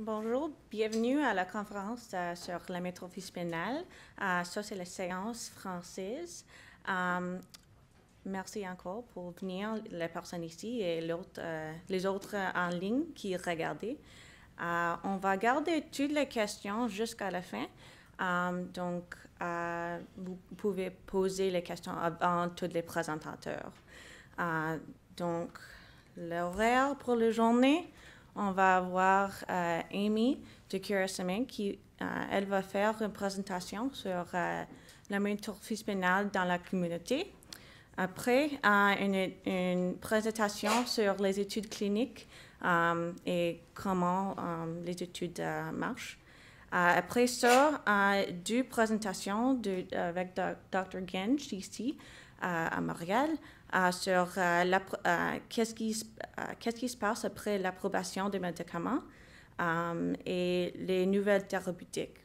Bonjour, bienvenue à la conférence sur la métrophie spinale. Ça, c'est la séance française. Merci encore pour venir, les personnes ici et les autres en ligne qui regardent. On va garder toutes les questions jusqu'à la fin. Donc, vous pouvez poser les questions avant tous les présentateurs. Donc, l'horaire pour la journée, on va avoir Amy de QRSMA qui elle va faire une présentation sur la métrophie spinale dans la communauté. Après, une présentation sur les études cliniques et comment les études marchent. Après ça, deux présentations avec Dr. Genge ici à Montréal sur qu'est-ce qui se passe après l'approbation des médicaments et les nouvelles thérapeutiques.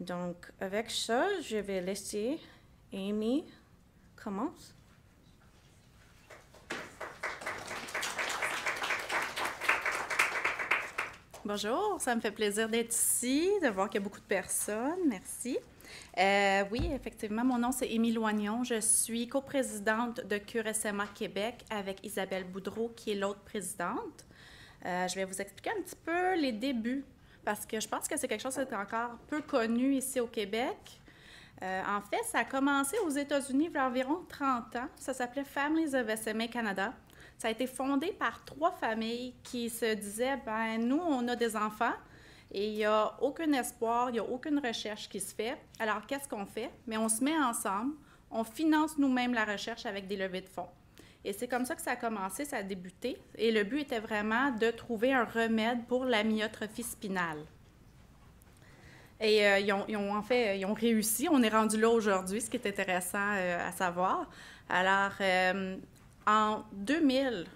Donc, avec ça, je vais laisser Amy commencer. Bonjour, ça me fait plaisir d'être ici, de voir qu'il y a beaucoup de personnes. Merci. Oui, effectivement, mon nom, c'est Émile Loignon. Je suis coprésidente de QRSMA Québec avec Isabelle Boudreau, qui est l'autre présidente. Je vais vous expliquer un petit peu les débuts, parce que je pense que c'est quelque chose qui est encore peu connu ici au Québec. En fait, ça a commencé aux États-Unis il y a environ 30 ans. Ça s'appelait Families of SMA Canada. Ça a été fondé par 3 familles qui se disaient, ben nous, on a des enfants et il n'y a aucun espoir, il n'y a aucune recherche qui se fait. Alors, qu'est-ce qu'on fait? Mais on se met ensemble, on finance nous-mêmes la recherche avec des levées de fonds. Et c'est comme ça que ça a commencé, ça a débuté. Et le but était vraiment de trouver un remède pour l'amyotrophie spinale. Et ils ont réussi. On est rendu là aujourd'hui, ce qui est intéressant à savoir. Alors, en 2000,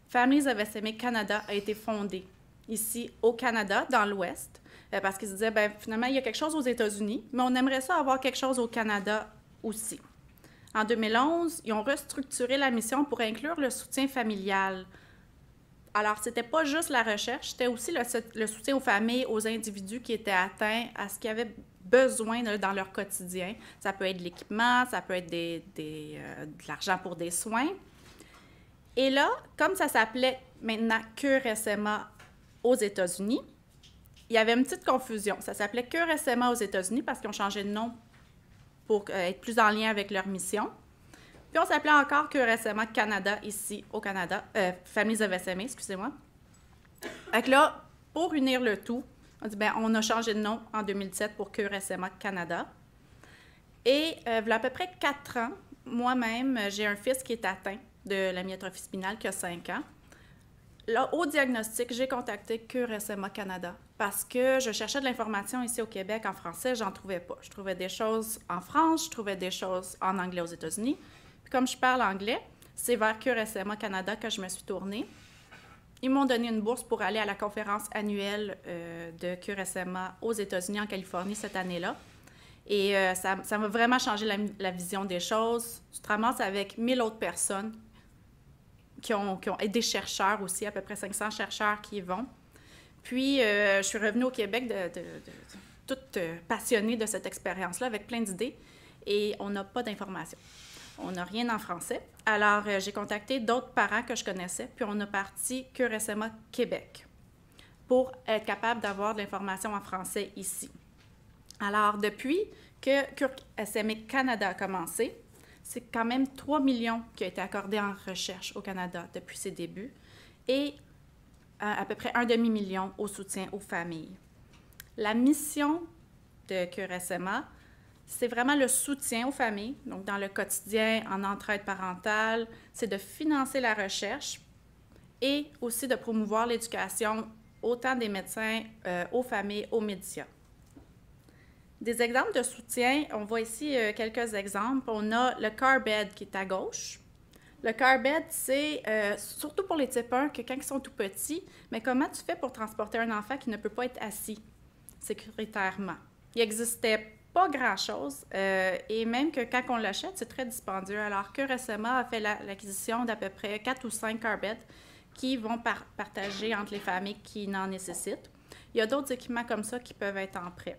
Families of SMA Canada a été fondée ici au Canada, dans l'Ouest, parce qu'ils se disaient, bien, finalement, il y a quelque chose aux États-Unis, mais on aimerait ça avoir quelque chose au Canada aussi. En 2011, ils ont restructuré la mission pour inclure le soutien familial. Alors, ce n'était pas juste la recherche, c'était aussi le soutien aux familles, aux individus qui étaient atteints à ce qu'ils avaient besoin dans leur quotidien. Ça peut être de l'équipement, ça peut être de l'argent pour des soins. Et là, comme ça s'appelait maintenant QRSMA aux États-Unis, il y avait une petite confusion. Ça s'appelait QRSMA aux États-Unis parce qu'ils ont changé de nom pour être plus en lien avec leur mission. Puis on s'appelait encore QRSMA Canada ici au Canada, Families of SMA, excusez-moi. Donc là, pour unir le tout, on dit, bien, on a changé de nom en 2017 pour QRSMA Canada. Et il y a à peu près 4 ans, moi-même, j'ai un fils qui est atteint de l'amyotrophie spinale qui a 5 ans. Là, au diagnostic, j'ai contacté QRSMA Canada parce que je cherchais de l'information ici au Québec en français, j'en trouvais pas. Je trouvais des choses en France, je trouvais des choses en anglais aux États-Unis. Puis comme je parle anglais, c'est vers QRSMA Canada que je me suis tournée. Ils m'ont donné une bourse pour aller à la conférence annuelle de QRSMA aux États-Unis, en Californie, cette année-là. Et ça m'a vraiment changé la vision des choses. Tu te ramasses avec 1000 autres personnes et des chercheurs aussi, à peu près 500 chercheurs qui y vont. Puis, je suis revenue au Québec toute passionnée de cette expérience-là, avec plein d'idées, et on n'a pas d'informations. On n'a rien en français. Alors, j'ai contacté d'autres parents que je connaissais, puis on a parti QRSMA Québec pour être capable d'avoir de l'information en français ici. Alors, depuis que QRSMA Canada a commencé, c'est quand même 3 millions qui ont été accordés en recherche au Canada depuis ses débuts et à peu près 1,5 million au soutien aux familles. La mission de QRSMA, c'est vraiment le soutien aux familles, donc dans le quotidien, en entraide parentale, c'est de financer la recherche et aussi de promouvoir l'éducation autant des médecins aux familles, aux médias. Des exemples de soutien, on voit ici quelques exemples. On a le car bed qui est à gauche. Le car bed, c'est surtout pour les types 1 que quand ils sont tout petits, mais comment tu fais pour transporter un enfant qui ne peut pas être assis sécuritairement? Il n'existait pas grand-chose et même que quand on l'achète, c'est très dispendieux. Alors QRSMA a fait l'acquisition d'à peu près 4 ou 5 car beds qui vont partager entre les familles qui n'en nécessitent. Il y a d'autres équipements comme ça qui peuvent être en prêt.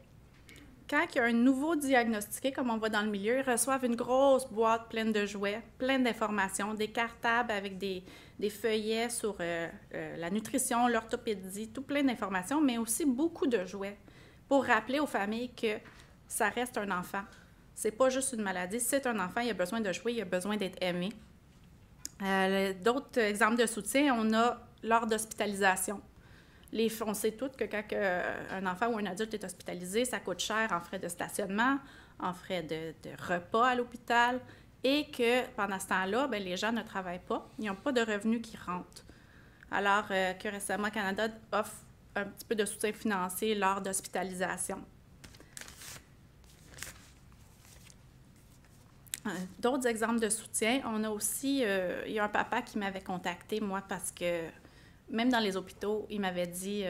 Quand il y a un nouveau diagnostiqué, comme on voit dans le milieu, ils reçoivent une grosse boîte pleine de jouets, pleine d'informations, des cartables avec des feuillets sur la nutrition, l'orthopédie, tout plein d'informations, mais aussi beaucoup de jouets pour rappeler aux familles que ça reste un enfant. C'est pas juste une maladie, c'est un enfant, il a besoin de jouer, il a besoin d'être aimé. D'autres exemples de soutien, on a lors d'hospitalisation. On sait toutes que quand un enfant ou un adulte est hospitalisé, ça coûte cher en frais de stationnement, en frais de repas à l'hôpital, et que pendant ce temps-là, bien, les gens ne travaillent pas, ils n'ont pas de revenus qui rentrent. Alors que récemment, Canada offre un petit peu de soutien financier lors d'hospitalisation. D'autres exemples de soutien, on a aussi, il y a un papa qui m'avait contacté, moi, parce que même dans les hôpitaux, il m'avait dit,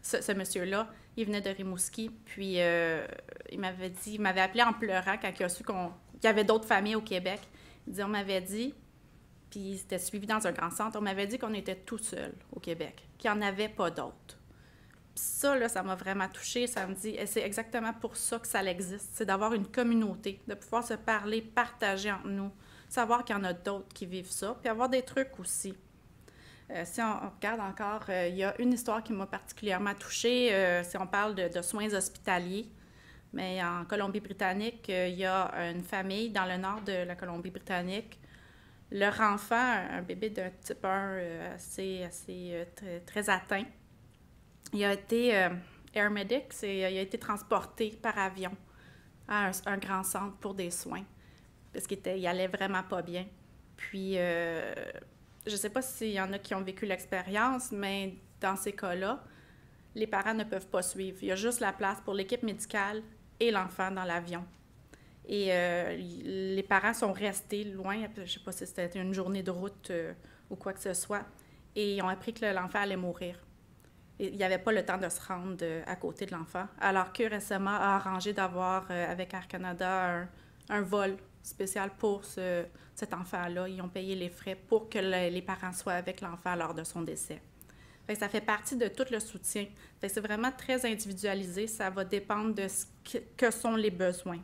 ce monsieur-là, il venait de Rimouski, puis il m'avait appelé en pleurant quand il a su qu'il y avait d'autres familles au Québec. Il dit, on m'avait dit, puis c'était suivi dans un grand centre, on m'avait dit qu'on était tout seul au Québec, qu'il n'y en avait pas d'autres. Ça, là, ça m'a vraiment touchée. Ça me dit, et c'est exactement pour ça que ça existe, c'est d'avoir une communauté, de pouvoir se parler, partager entre nous, savoir qu'il y en a d'autres qui vivent ça, puis avoir des trucs aussi. Si on regarde encore, il y a une histoire qui m'a particulièrement touchée, si on parle de soins hospitaliers. Mais en Colombie-Britannique, il y a une famille dans le nord de la Colombie-Britannique. Leur enfant, un bébé d'un type 1 très atteint, il a été Air Medics et il a été transporté par avion à un grand centre pour des soins parce qu'il allait vraiment pas bien. Puis, je ne sais pas s'il y en a qui ont vécu l'expérience, mais dans ces cas-là, les parents ne peuvent pas suivre. Il y a juste la place pour l'équipe médicale et l'enfant dans l'avion. Et les parents sont restés loin, je ne sais pas si c'était une journée de route ou quoi que ce soit, et ils ont appris que l'enfant allait mourir. Et il n'y avait pas le temps de se rendre à côté de l'enfant, alors que récemment a arrangé d'avoir avec Air Canada un vol spécial pour cet enfant-là. Ils ont payé les frais pour que les parents soient avec l'enfant lors de son décès. Fait que ça fait partie de tout le soutien. Fait que c'est vraiment très individualisé. Ça va dépendre de que sont les besoins.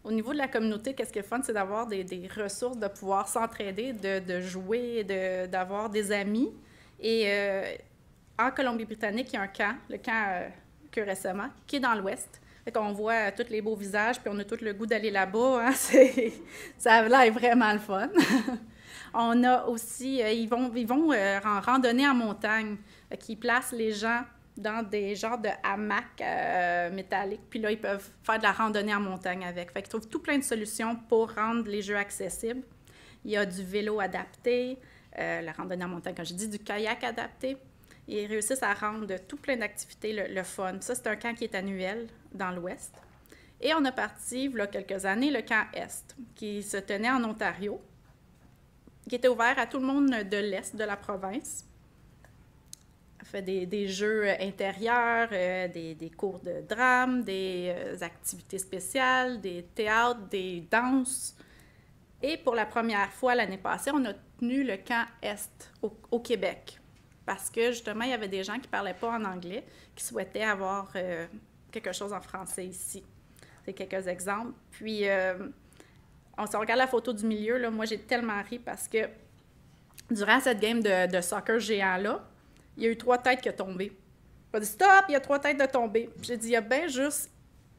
Au niveau de la communauté, qu'est-ce qui est fun, c'est d'avoir des ressources, de pouvoir s'entraider, de jouer, d'avoir des amis. Et en Colombie-Britannique, il y a un camp, le camp Cure SMA, qui est dans l'ouest. Fait qu'on voit tous les beaux visages, puis on a tout le goût d'aller là-bas. Hein? Ça a l'air vraiment le fun. On a aussi, ils vont en randonnée en montagne, qui placent les gens dans des genres de hamacs métalliques, puis là, ils peuvent faire de la randonnée en montagne avec. Fait qu'ils trouvent tout plein de solutions pour rendre les jeux accessibles. Il y a du vélo adapté, la randonnée en montagne, quand je dis du kayak adapté. Ils réussissent à rendre tout plein d'activités le fun. Ça, c'est un camp qui est annuel dans l'Ouest. Et on a parti, il y a quelques années, le camp Est, qui se tenait en Ontario, qui était ouvert à tout le monde de l'Est de la province. On fait des jeux intérieurs, des cours de drame, des activités spéciales, des théâtres, des danses. Et pour la première fois l'année passée, on a tenu le camp Est au Québec. Parce que, justement, il y avait des gens qui ne parlaient pas en anglais, qui souhaitaient avoir quelque chose en français ici. C'est quelques exemples. Puis, si on regarde la photo du milieu, là, moi, j'ai tellement ri parce que durant cette game de soccer géant-là, il y a eu 3 têtes qui ont tombé. J'ai dit « Stop! » Il y a 3 têtes de tomber. J'ai dit « Il y a bien juste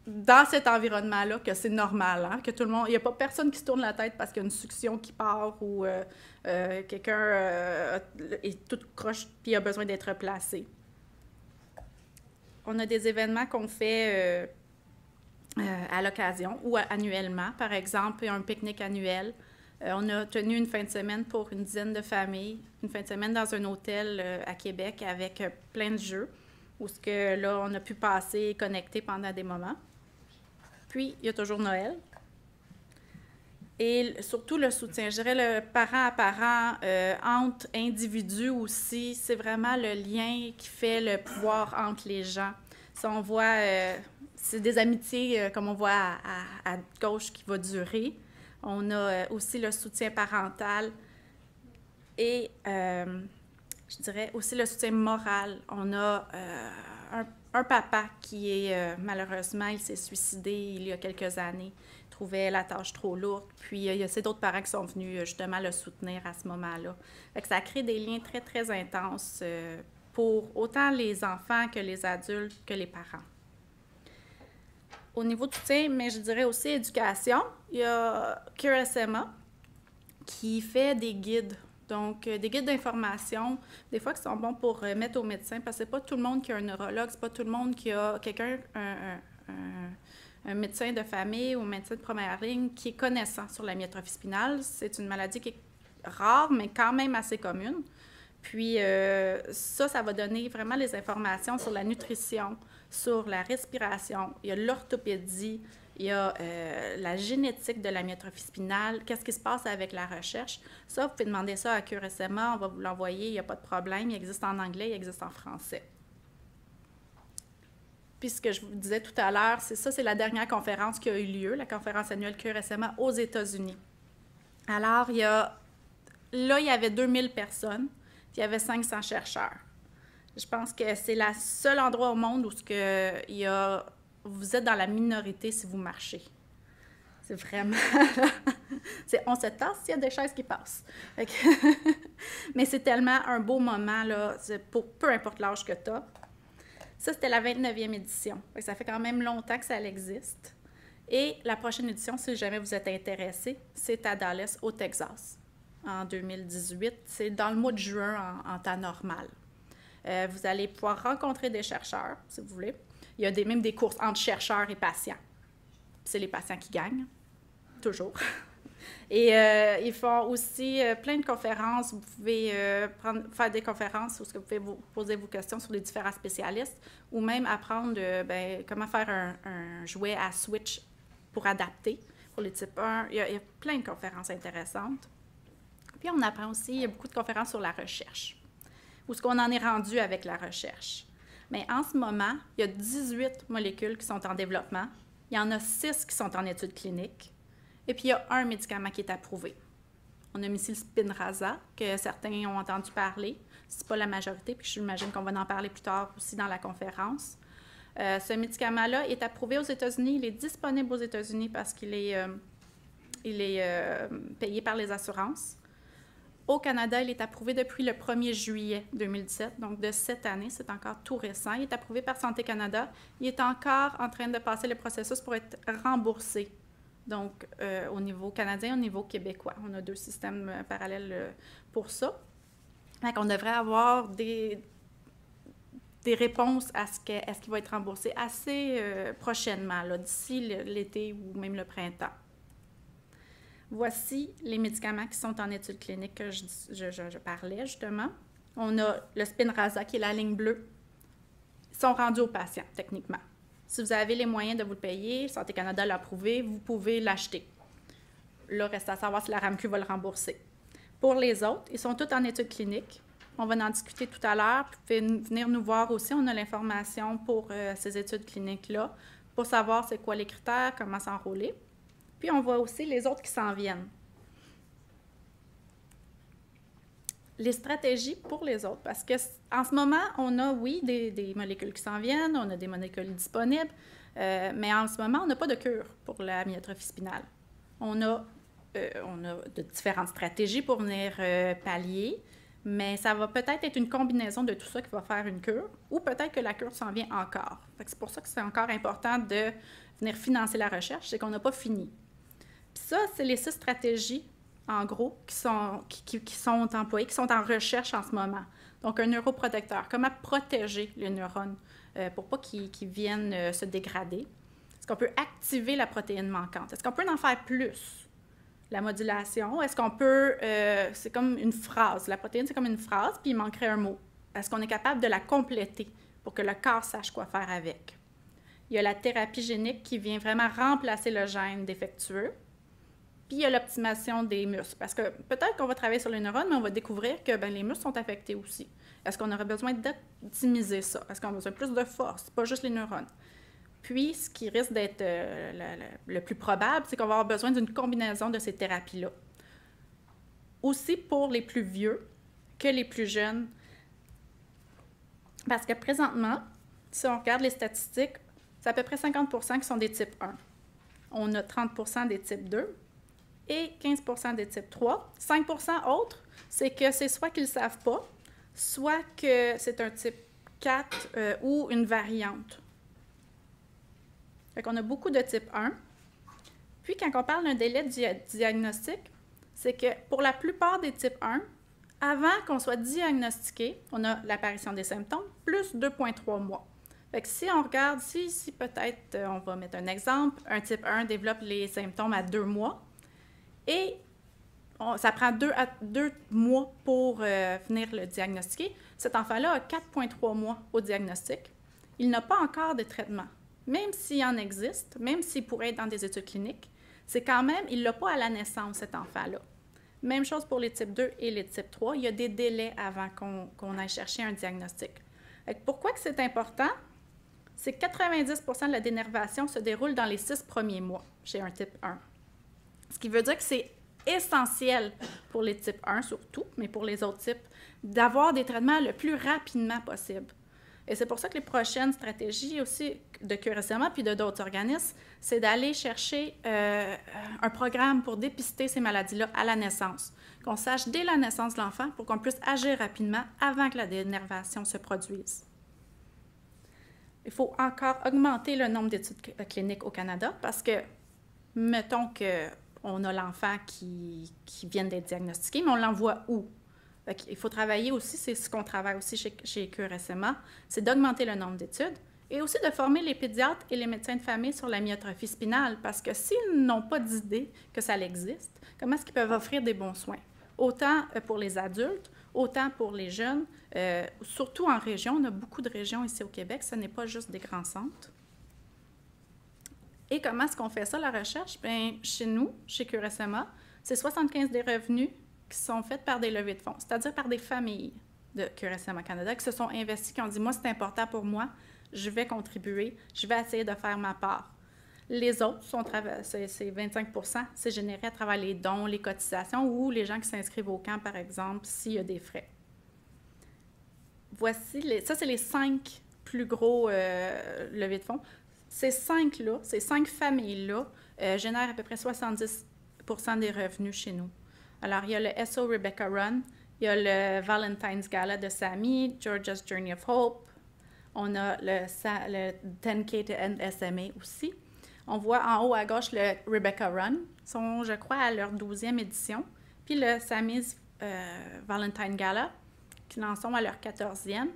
dans cet environnement-là que c'est normal, hein, que tout le monde... Il n'y a pas personne qui se tourne la tête parce qu'il y a une succion qui part ou quelqu'un est tout croche puis a besoin d'être placé. » On a des événements qu'on fait à l'occasion ou annuellement. Par exemple, il y a un pique-nique annuel. On a tenu une fin de semaine pour une dizaine de familles, une fin de semaine dans un hôtel à Québec avec plein de jeux, où là, on a pu passer et connecter pendant des moments. Puis, il y a toujours Noël. Et surtout le soutien, je dirais le parent à parent, entre individus aussi, c'est vraiment le lien qui fait le pouvoir entre les gens. Si on voit, c'est des amitiés, comme on voit à gauche, qui va durer. On a aussi le soutien parental et Je dirais aussi le soutien moral. On a un papa qui est, malheureusement, il s'est suicidé il y a quelques années. Il trouvait la tâche trop lourde. Puis, il y a ces d'autres parents qui sont venus justement le soutenir à ce moment-là. Fait que ça crée des liens très, très intenses pour autant les enfants que les adultes, que les parents. Au niveau du soutien, mais je dirais aussi éducation, il y a CureSMA qui fait des guides. Donc, des guides d'information, des fois qui sont bons pour mettre aux médecins, parce que c'est pas tout le monde qui a un neurologue, c'est pas tout le monde qui a quelqu'un, un médecin de famille ou un médecin de première ligne qui est connaissant sur la myotrophie spinale. C'est une maladie qui est rare, mais quand même assez commune. Puis, ça va donner vraiment les informations sur la nutrition, sur la respiration, il y a l'orthopédie, il y a la génétique de la myotrophie spinale, qu'est-ce qui se passe avec la recherche. Ça, vous pouvez demander ça à CureSMA, on va vous l'envoyer, il n'y a pas de problème, il existe en anglais, il existe en français. Puis ce que je vous disais tout à l'heure, c'est la dernière conférence qui a eu lieu, la conférence annuelle CureSMA aux États-Unis. Alors, il y avait 2000 personnes, puis il y avait 500 chercheurs. Je pense que c'est le seul endroit au monde où vous êtes dans la minorité si vous marchez. C'est vraiment... on se tasse s'il y a des chaises qui passent. Mais c'est tellement un beau moment, là, pour peu importe l'âge que tu as. Ça, c'était la 29e édition. Ça fait quand même longtemps que ça existe. Et la prochaine édition, si jamais vous êtes intéressé, c'est à Dallas, au Texas, en 2018. C'est dans le mois de juin en temps normal. Vous allez pouvoir rencontrer des chercheurs, si vous voulez. Il y a même des courses entre chercheurs et patients. C'est les patients qui gagnent, toujours. Et ils font aussi plein de conférences. Vous pouvez faire des conférences où vous pouvez vous poser vos questions sur les différents spécialistes ou même apprendre comment faire un jouet à switch pour adapter pour les types 1. Il y a plein de conférences intéressantes. Puis on apprend aussi, il y a beaucoup de conférences sur la recherche. Où est-ce qu'on en est rendu avec la recherche? Mais en ce moment, il y a 18 molécules qui sont en développement. Il y en a 6 qui sont en études cliniques. Et puis, il y a un médicament qui est approuvé. On a mis ici le Spinraza, que certains ont entendu parler. Ce n'est pas la majorité, puis j'imagine qu'on va en parler plus tard aussi dans la conférence. Ce médicament-là est approuvé aux États-Unis. Il est disponible aux États-Unis parce qu'il est payé par les assurances. Au Canada, il est approuvé depuis le 1er juillet 2017, donc de cette année, c'est encore tout récent. Il est approuvé par Santé Canada. Il est encore en train de passer le processus pour être remboursé, donc au niveau canadien et au niveau québécois. On a 2 systèmes parallèles pour ça. Donc, on devrait avoir des réponses à ce qui va être remboursé assez prochainement, d'ici l'été ou même le printemps. Voici les médicaments qui sont en études cliniques que je parlais, justement. On a le Spinraza, qui est la ligne bleue. Ils sont rendus aux patients, techniquement. Si vous avez les moyens de vous le payer, Santé Canada l'a approuvé, vous pouvez l'acheter. Là, reste à savoir si la RAMQ va le rembourser. Pour les autres, ils sont tous en études cliniques. On va en discuter tout à l'heure. Vous pouvez venir nous voir aussi. On a l'information pour ces études cliniques-là, pour savoir c'est quoi les critères, comment s'enrôler. Puis, on voit aussi les autres qui s'en viennent. Les stratégies pour les autres, parce qu'en ce moment, on a, oui, des molécules qui s'en viennent, on a des molécules disponibles, mais en ce moment, on n'a pas de cure pour la myotrophie spinale. On a de différentes stratégies pour venir pallier, mais ça va peut-être être une combinaison de tout ça qui va faire une cure, ou peut-être que la cure s'en vient encore. C'est pour ça que c'est encore important de venir financer la recherche, c'est qu'on n'a pas fini. Puis ça, c'est les 6 stratégies, en gros, qui sont employées, qui sont en recherche en ce moment. Donc, un neuroprotecteur, comment protéger les neurones pour pas qu'ils viennent se dégrader. Est-ce qu'on peut activer la protéine manquante? Est-ce qu'on peut en faire plus? La modulation, est-ce qu'on peut... c'est comme une phrase. La protéine, c'est comme une phrase, puis il manquerait un mot. Est-ce qu'on est capable de la compléter pour que le corps sache quoi faire avec? Il y a la thérapie génique qui vient vraiment remplacer le gène défectueux. Puis il y a l'optimisation des muscles. Parce que peut-être qu'on va travailler sur les neurones, mais on va découvrir que les muscles sont affectés aussi. Est-ce qu'on aurait besoin d'optimiser ça? Est-ce qu'on a besoin de plus de force? Pas juste les neurones. Puis, ce qui risque d'être le plus probable, c'est qu'on va avoir besoin d'une combinaison de ces thérapies-là. Aussi pour les plus vieux que les plus jeunes, Parce que présentement, si on regarde les statistiques, c'est à peu près 50 % qui sont des types 1. On a 30 % des types 2 et 15 % des types 3. 5 % autres, c'est que c'est soit qu'ils ne savent pas, soit que c'est un type 4 ou une variante. Fait qu'on a beaucoup de type 1. Puis, quand on parle d'un délai de diagnostic, c'est que pour la plupart des types 1, avant qu'on soit diagnostiqué, on a l'apparition des symptômes, plus 2,3 mois. Fait que si on regarde, si peut-être, on va mettre un exemple, un type 1 développe les symptômes à 2 mois, et ça prend 2 mois pour venir le diagnostiquer. Cet enfant-là a 4,3 mois au diagnostic. Il n'a pas encore de traitement. Même s'il en existe, même s'il pourrait être dans des études cliniques, c'est quand même, il ne l'a pas à la naissance, cet enfant-là. Même chose pour les types 2 et les types 3. Il y a des délais avant qu'on aille chercher un diagnostic. Pourquoi que c'est important? C'est que 90 % de la dénervation se déroule dans les 6 premiers mois chez un type 1. Ce qui veut dire que c'est essentiel pour les types 1 surtout, mais pour les autres types, d'avoir des traitements le plus rapidement possible. Et c'est pour ça que les prochaines stratégies aussi de QRSMA puis de d'autres organismes, c'est d'aller chercher un programme pour dépister ces maladies-là à la naissance, qu'on sache dès la naissance de l'enfant pour qu'on puisse agir rapidement avant que la dénervation se produise. Il faut encore augmenter le nombre d'études cliniques au Canada parce que, mettons qu'on a l'enfant qui vient d'être diagnostiqué, mais on l'envoie où? Il faut travailler aussi, c'est ce qu'on travaille aussi chez QRSMA, c'est d'augmenter le nombre d'études et aussi de former les pédiatres et les médecins de famille sur la myotrophie spinale parce que s'ils n'ont pas d'idée que ça existe, comment est-ce qu'ils peuvent offrir des bons soins? Autant pour les adultes, autant pour les jeunes, surtout en région. On a beaucoup de régions ici au Québec, ce n'est pas juste des grands centres. Et comment est-ce qu'on fait ça, la recherche? Bien, chez nous, chez QRSMA, c'est 75 des revenus qui sont faits par des levées de fonds, c'est-à-dire par des familles de QRSMA Canada qui se sont investies, qui ont dit « Moi, c'est important pour moi, je vais contribuer, je vais essayer de faire ma part ». Les autres, c'est 25 %, c'est généré à travers les dons, les cotisations ou les gens qui s'inscrivent au camp, par exemple, s'il y a des frais. Voici, ça, c'est les 5 plus gros levées de fonds. Ces 5-là, ces 5 familles-là génèrent à peu près 70 % des revenus chez nous. Alors, il y a le SO Rebecca Run, il y a le Valentine's Gala de Sammy, Georgia's Journey of Hope, on a le 10K to End SMA aussi. On voit en haut à gauche le Rebecca Run, ils sont, je crois, à leur 12e édition, puis le Sammy's Valentine Gala, qui en sont à leur 14e.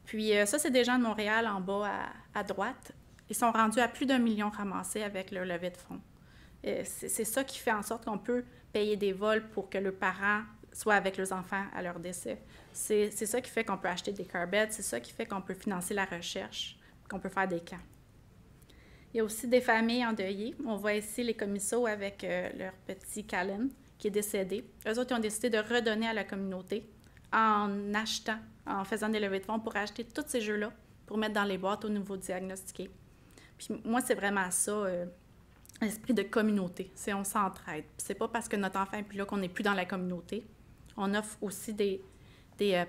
Puis ça, c'est des gens de Montréal en bas à droite. Ils sont rendus à plus d'1 million ramassés avec leur levée de fonds. C'est ça qui fait en sorte qu'on peut payer des vols pour que leurs parents soient avec leurs enfants à leur décès. C'est ça qui fait qu'on peut acheter des car beds, c'est ça qui fait qu'on peut financer la recherche, qu'on peut faire des camps. Il y a aussi des familles endeuillées. On voit ici les commissos avec leur petit Callan qui est décédé. Eux autres, ils ont décidé de redonner à la communauté en achetant, en faisant des levées de fonds pour acheter tous ces jeux-là pour mettre dans les boîtes au niveau diagnostiqué. Puis moi, c'est vraiment ça, l'esprit de communauté. C'est on s'entraide. C'est pas parce que notre enfant est plus là qu'on n'est plus dans la communauté. On offre aussi des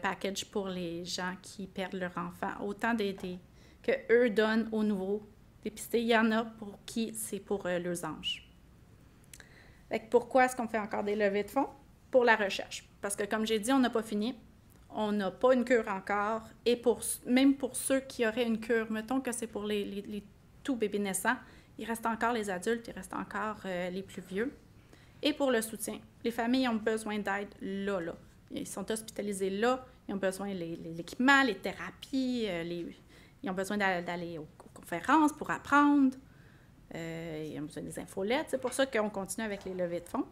packages pour les gens qui perdent leur enfant. Autant que eux donnent aux nouveaux dépistés. Il y en a pour qui c'est pour leurs anges. Fait que pourquoi est-ce qu'on fait encore des levées de fonds? Pour la recherche. Parce que comme j'ai dit, on n'a pas fini. On n'a pas une cure encore. Et même pour ceux qui auraient une cure, mettons que c'est pour les tout bébés naissants, il reste encore les adultes, il reste encore les plus vieux. Et pour le soutien, les familles ont besoin d'aide là. Ils sont hospitalisés là, ils ont besoin de l'équipement, les thérapies, ils ont besoin d'aller aux conférences pour apprendre, ils ont besoin des infolettes. C'est pour ça qu'on continue avec les levées de fonds.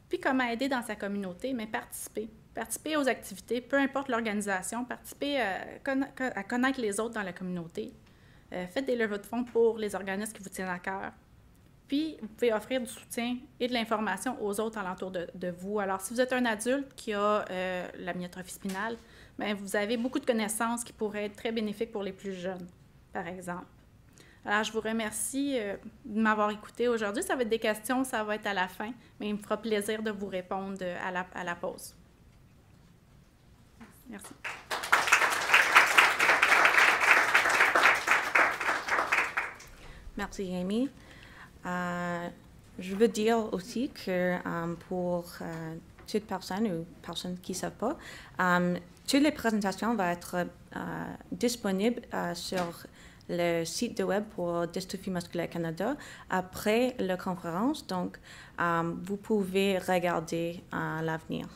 Puis comment aider dans sa communauté? Mais participer aux activités, peu importe l'organisation, participer à connaître les autres dans la communauté. Faites des levées de fonds pour les organismes qui vous tiennent à cœur. Puis, vous pouvez offrir du soutien et de l'information aux autres alentours de vous. Alors, si vous êtes un adulte qui a la myotrophie spinale, bien, vous avez beaucoup de connaissances qui pourraient être très bénéfiques pour les plus jeunes, par exemple. Alors, je vous remercie de m'avoir écouté aujourd'hui. Ça va être des questions, ça va être à la fin, mais il me fera plaisir de vous répondre à la pause. Merci. Merci, Amy. Je veux dire aussi que pour toute personne ou personnes qui ne savent pas, toutes les présentations vont être disponibles sur le site de web pour Dystrophie musculaire Canada après la conférence. Donc, vous pouvez regarder à l'avenir.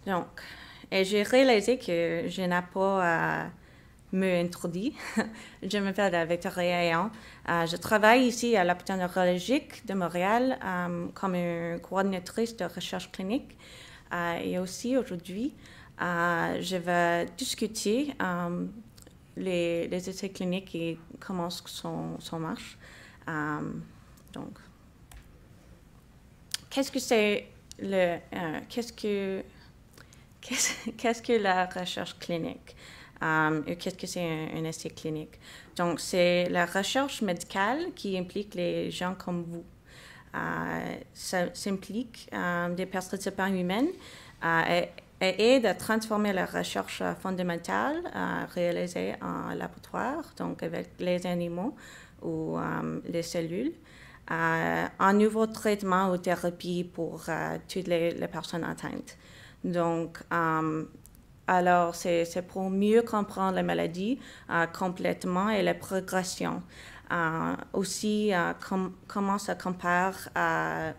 Donc, et j'ai réalisé que je n'ai pas me introduit. Je m'appelle Victoria Ayon. Je travaille ici à l'hôpital neurologique de Montréal comme une coordinatrice de recherche clinique. Et aussi aujourd'hui, je vais discuter les essais cliniques et comment ça marche. Donc, qu'est-ce que c'est qu'est-ce que la recherche clinique? Qu'est-ce que c'est un essai clinique? Donc, c'est la recherche médicale qui implique les gens comme vous. Ça implique des participants humains et aide à transformer la recherche fondamentale réalisée en laboratoire, donc avec les animaux ou les cellules, en nouveaux traitements ou thérapies pour toutes les personnes atteintes. Donc, alors, c'est pour mieux comprendre la maladie complètement et la progression. Aussi, comment ça compare à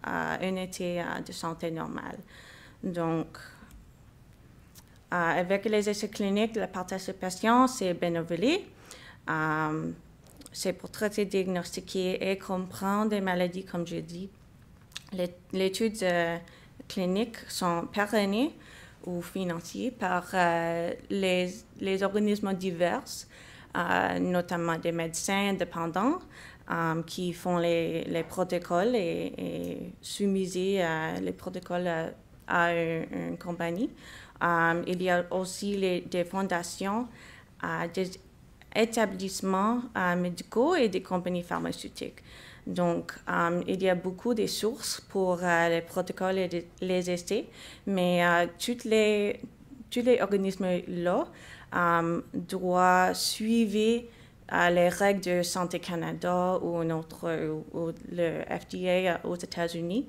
un état de santé normal. Donc, avec les essais cliniques, la participation, c'est bénévole. C'est pour traiter, diagnostiquer et comprendre des maladies, comme je dis. Les études cliniques sont pérennes ou financés par les organismes divers, notamment des médecins indépendants qui font les protocoles et soumettent les protocoles à une compagnie. Il y a aussi des fondations, des établissements médicaux et des compagnies pharmaceutiques. Donc, il y a beaucoup de sources pour les protocoles et les essais, mais tous les organismes-là doivent suivre les règles de Santé Canada ou le FDA aux États-Unis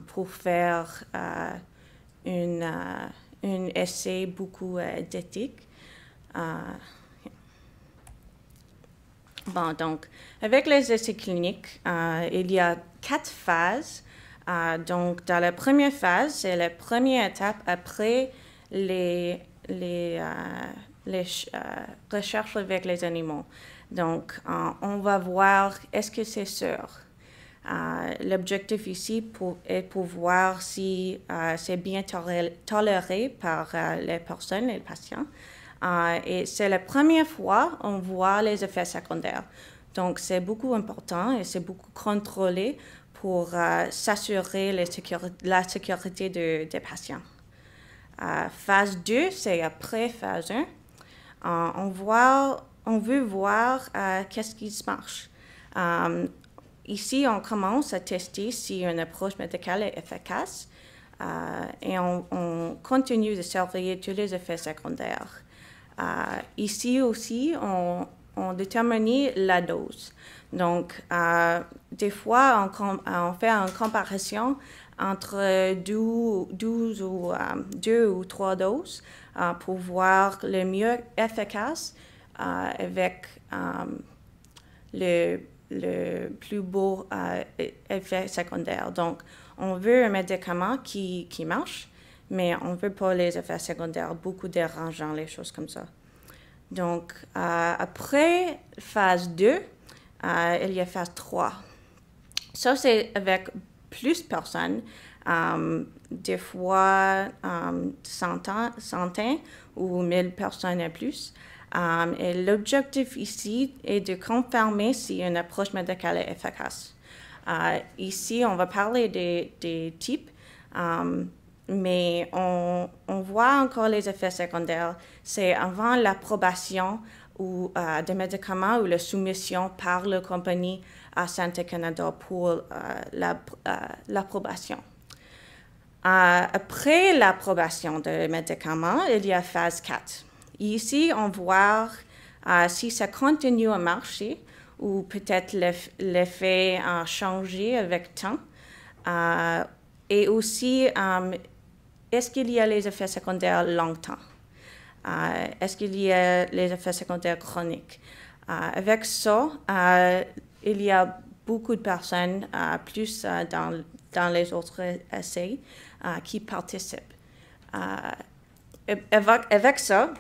pour faire un essai beaucoup d'éthique. Bon, donc, avec les essais cliniques, il y a 4 phases. Donc, dans la première phase, c'est la première étape après les recherches avec les animaux. Donc, on va voir est-ce que c'est sûr. L'objectif ici est pour voir si c'est bien toléré par les personnes et les patients. Et c'est la première fois qu'on voit les effets secondaires. Donc, c'est beaucoup important et c'est beaucoup contrôlé pour s'assurer la sécurité des patients. Phase 2, c'est après phase 1. On veut voir qu'est-ce qui marche. Ici, on commence à tester si une approche médicale est efficace et on continue de surveiller tous les effets secondaires. Ici aussi, on détermine la dose. Donc, des fois, on fait une comparaison entre 2 ou 3 doses pour voir le mieux efficace avec le plus beau effet secondaire. Donc, on veut un médicament qui marche, mais on ne veut pas les effets secondaires beaucoup dérangeants, les choses comme ça. Donc, après phase 2, il y a phase 3. Ça, c'est avec plus de personnes, des fois centaines ou 1000 personnes et plus. Et l'objectif ici est de confirmer si une approche médicale est efficace. Ici, on va parler des types. Mais on voit encore les effets secondaires. C'est avant l'approbation ou des médicaments ou la soumission par la compagnie à Santé Canada pour l'approbation. Après l'approbation des médicaments, il y a phase 4. ici, on voit si ça continue à marcher ou peut-être l'effet a changé avec le temps. Et aussi, est-ce qu'il y a les effets secondaires longtemps? Est-ce qu'il y a les effets secondaires chroniques? Avec ça, il y a beaucoup de personnes, plus dans les autres essais, qui participent. Avec ça,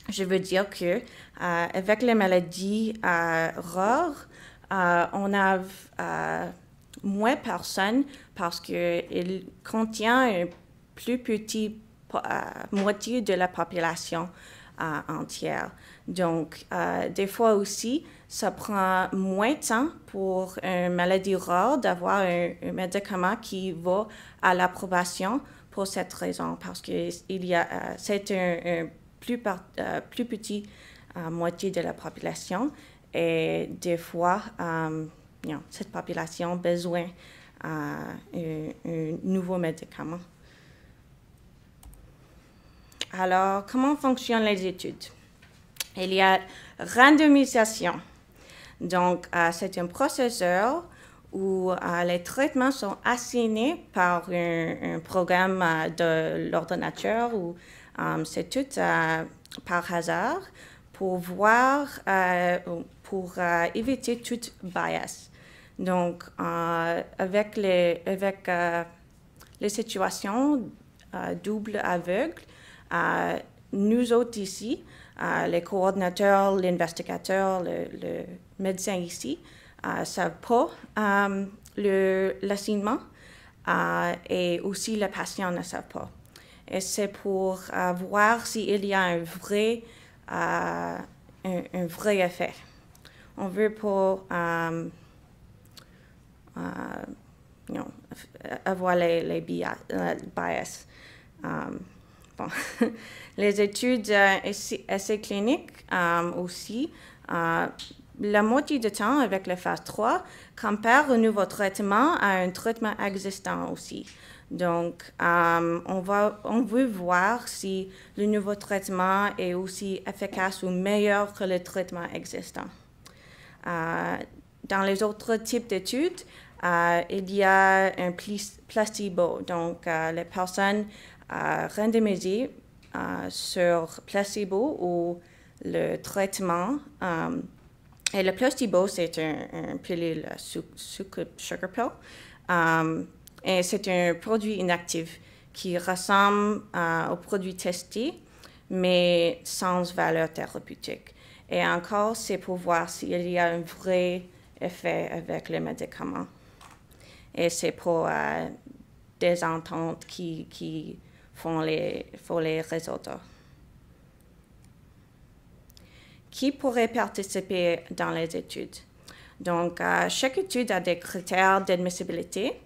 je veux dire que avec les maladies rares, on a moins de personnes parce qu'il contient une plus petite moitié de la population entière. Donc, des fois aussi, ça prend moins de temps pour une maladie rare d'avoir un médicament qui va à l'approbation pour cette raison, parce que c'est un plus petit moitié de la population et des fois, cette population a besoin d'un nouveau médicament. Alors, comment fonctionnent les études? Il y a randomisation. Donc, c'est un processeur où les traitements sont assignés par un programme de l'ordinateur ou c'est tout par hasard pour voir, pour éviter toute bias. Donc, avec les situations double aveugle, nous autres ici, les coordinateurs, l'investigateur, le médecin ici, ne savent pas l'assignement et aussi les patients ne savent pas. Et c'est pour voir s'il y a un vrai effet. On ne veut pas avoir les bias. Bon. Les études essais cliniques aussi, la moitié du temps avec la phase 3 compare un nouveau traitement à un traitement existant aussi. Donc, on veut voir si le nouveau traitement est aussi efficace ou meilleur que le traitement existant. Dans les autres types d'études, il y a un placebo. Donc, les personnes randomisées sur placebo ou le traitement. Et le placebo, c'est un pilule sugar pill. Et c'est un produit inactif qui ressemble au produit testé, mais sans valeur thérapeutique. Et encore, c'est pour voir s'il y a un vrai effet avec le médicament. Et c'est pour des ententes qui font les résultats. Qui pourrait participer dans les études? Donc, chaque étude a des critères d'admissibilité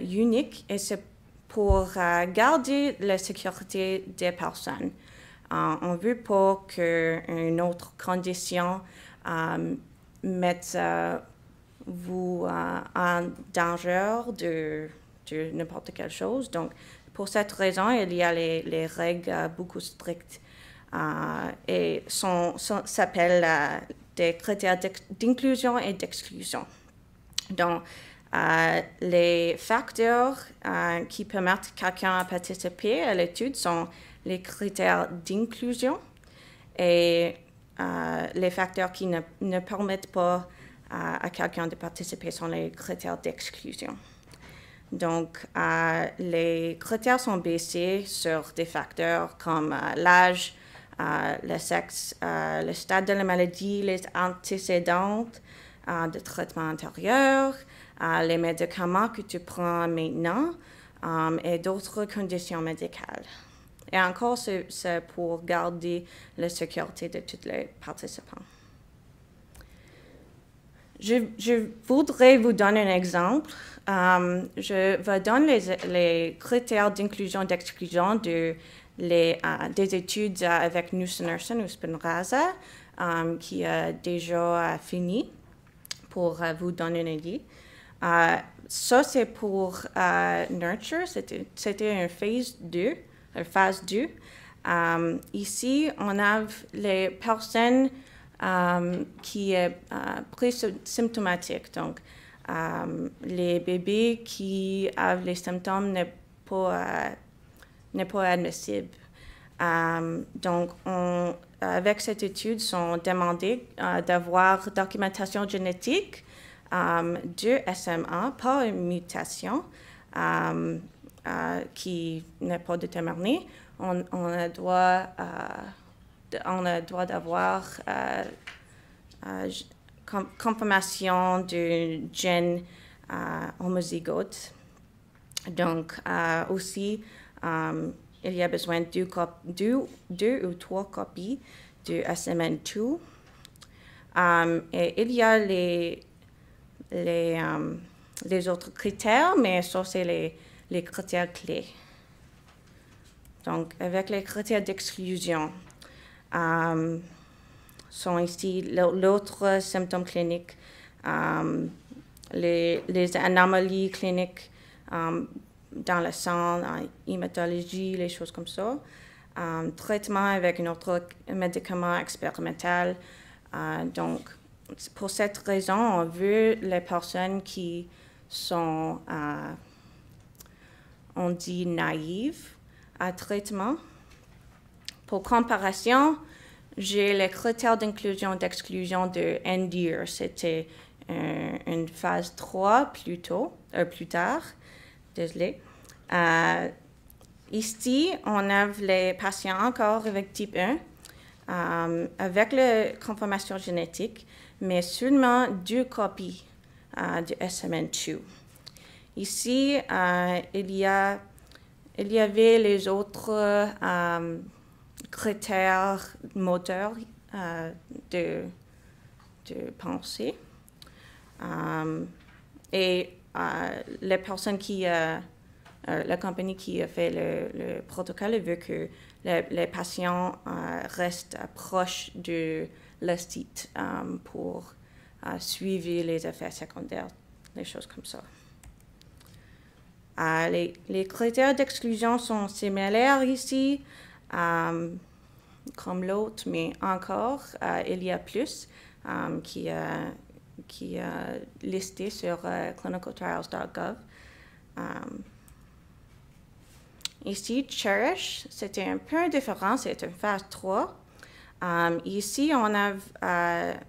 uniques et c'est pour garder la sécurité des personnes. On ne veut pas qu'une autre condition mette vous en danger de n'importe quelle chose. Donc, pour cette raison, il y a les règles beaucoup strictes et s'appellent des critères d'inclusion et d'exclusion. Donc, les facteurs qui permettent à quelqu'un de participer à l'étude sont les critères d'inclusion et les facteurs qui ne permettent pas à quelqu'un de participer sont les critères d'exclusion. Donc, les critères sont basés sur des facteurs comme l'âge, le sexe, le stade de la maladie, les antécédents de traitement antérieur, les médicaments que tu prends maintenant et d'autres conditions médicales. Et encore, c'est pour garder la sécurité de tous les participants. Je voudrais vous donner un exemple. Je vais donner les critères d'inclusion et d'exclusion des études avec nusinersen ou Spinraza qui a déjà fini pour vous donner une idée. Ça, c'est pour Nurture. C'était une phase 2. Ici, on a les personnes qui sont présymptomatiques. Donc, les bébés qui ont les symptômes n'est pas admissible. Donc, avec cette étude, sont demandés d'avoir documentation génétique de SMA, pas une mutation qui n'est pas déterminée. On a droit d'avoir confirmation du gène homozygote. Donc, aussi, il y a besoin de deux ou trois copies du SMN2. Et il y a les autres critères, mais ça, c'est les critères clés. Donc, avec les critères d'exclusion, sont ici l'autre symptôme clinique, les anomalies cliniques dans le sang, en hématologie, les choses comme ça. Traitement avec un autre médicament expérimental. Donc, pour cette raison, on veut les personnes qui sont, on dit, naïves à traitement. Pour comparaison, j'ai les critères d'inclusion et d'exclusion de NDIR. C'était une phase 3 plus tard. Désolé. Ici, on a les patients encore avec type 1, avec la confirmation génétique, mais seulement 2 copies de SMN2. Ici, il y avait les autres critères moteurs de pensée. Et les personnes la compagnie qui a fait le protocole veut que les patients restent proches de la site pour suivre les effets secondaires, les choses comme ça. Les critères d'exclusion sont similaires ici, comme l'autre, mais encore, il y a plus qui est listé sur clinicaltrials.gov. Ici, Cherish, c'était un peu différent, c'est une phase 3. Ici, on a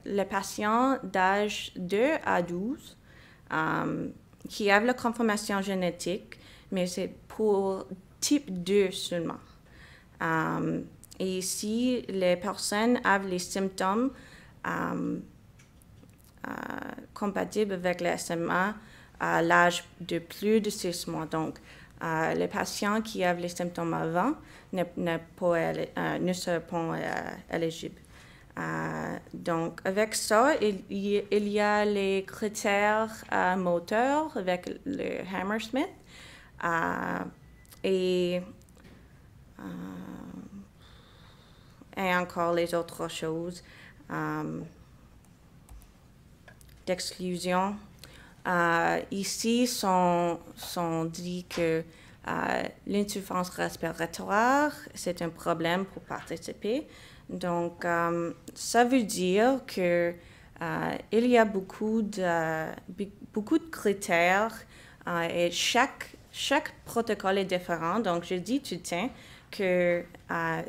les patients d'âge 2 à 12 qui ont la confirmation génétique, mais c'est pour type 2 seulement. Et ici, les personnes ont les symptômes compatibles avec le SMA à l'âge de plus de 6 mois. Donc, les patients qui ont les symptômes avant ne sont pas éligibles. Donc, avec ça, il y a les critères moteurs avec le Hammersmith et encore les autres choses d'exclusion. Ici, sont dit que l'insuffisance respiratoire, c'est un problème pour participer. Donc, ça veut dire que il y a beaucoup de critères et chaque protocole est différent. Donc, je dis tout le temps que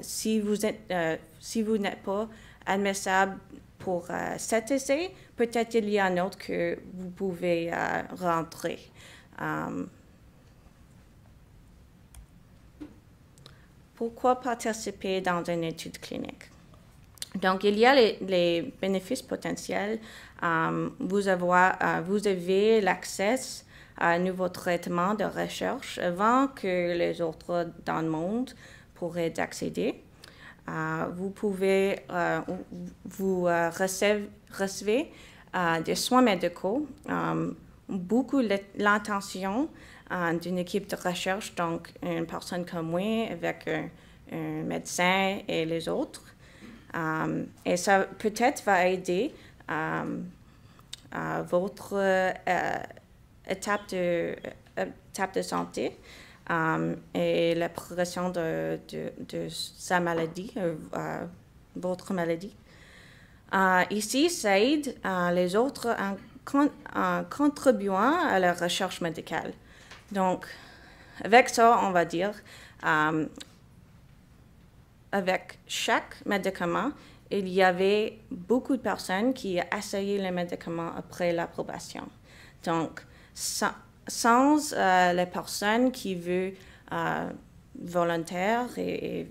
si vous n'êtes pas admissible pour cet essai, peut-être il y a un autre que vous pouvez rentrer. Pourquoi participer dans une étude clinique? Donc, il y a les bénéfices potentiels. Vous avez l'accès à un nouveau traitement de recherche avant que les autres dans le monde pourraient accéder. Vous pouvez, recevez des soins médicaux, beaucoup l'intention d'une équipe de recherche, donc une personne comme moi avec un médecin et les autres. Et ça peut-être va aider à votre étape de santé. et la progression de sa maladie, votre maladie. Ici, ça aide les autres en contribuant à la recherche médicale. Donc, avec ça, on va dire, avec chaque médicament, il y avait beaucoup de personnes qui essayaient les médicaments après l'approbation. Donc, sans les personnes qui veulent volontaire et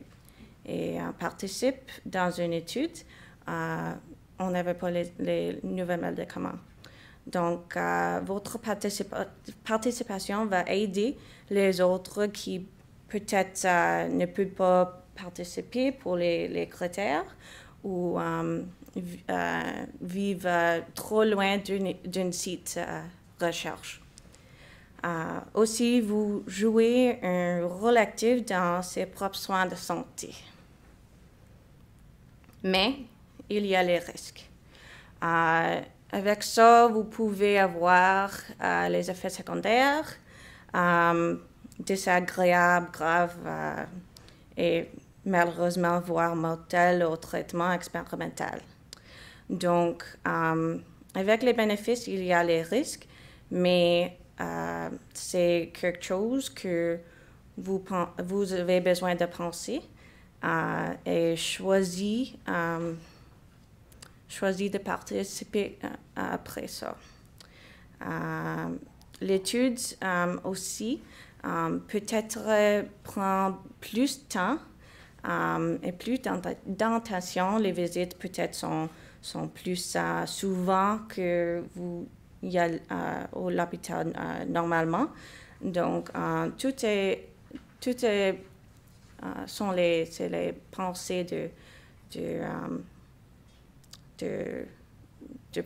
participent dans une étude, on n'avait pas les nouveaux médicaments. Donc, votre participation va aider les autres qui peut-être ne peuvent pas participer pour les critères ou vivent trop loin d'un site recherche. Aussi, vous jouez un rôle actif dans ses propres soins de santé. Mais il y a les risques. Avec ça, vous pouvez avoir les effets secondaires, désagréables, graves et malheureusement, voire mortels au traitement expérimental. Donc, avec les bénéfices, il y a les risques, mais c'est quelque chose que vous avez besoin de penser et choisir de participer après ça. L'étude aussi peut-être prend plus de temps et plus d'intention. Les visites peut-être sont plus souvent que vous y allez à l'hôpital normalement. Donc, sont les pensées de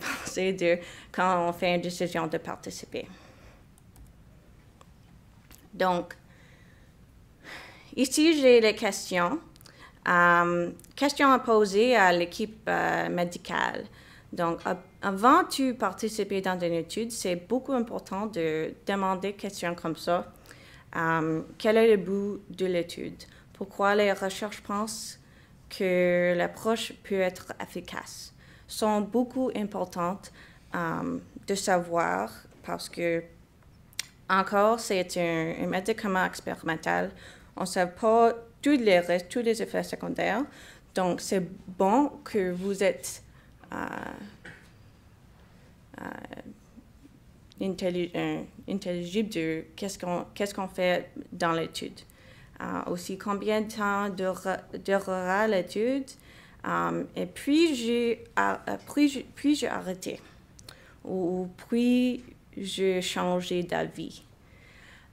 penser de quand on fait une décision de participer. Donc, ici, j'ai les questions. Questions à poser à l'équipe médicale. Donc, avant de participer dans une étude, c'est beaucoup important de demander des questions comme ça. Quel est le but de l'étude? Pourquoi les recherches pensent que l'approche peut être efficace? Sont beaucoup importantes de savoir parce que, encore, c'est un médicament expérimental. On ne sait pas tous les risques, tous les effets secondaires. Donc, c'est bon que vous êtes intelligible de qu'est-ce qu'on fait dans l'étude. Aussi, combien de temps durera l'étude? Et puis, j'ai arrêté. Ou puis, j'ai changé d'avis.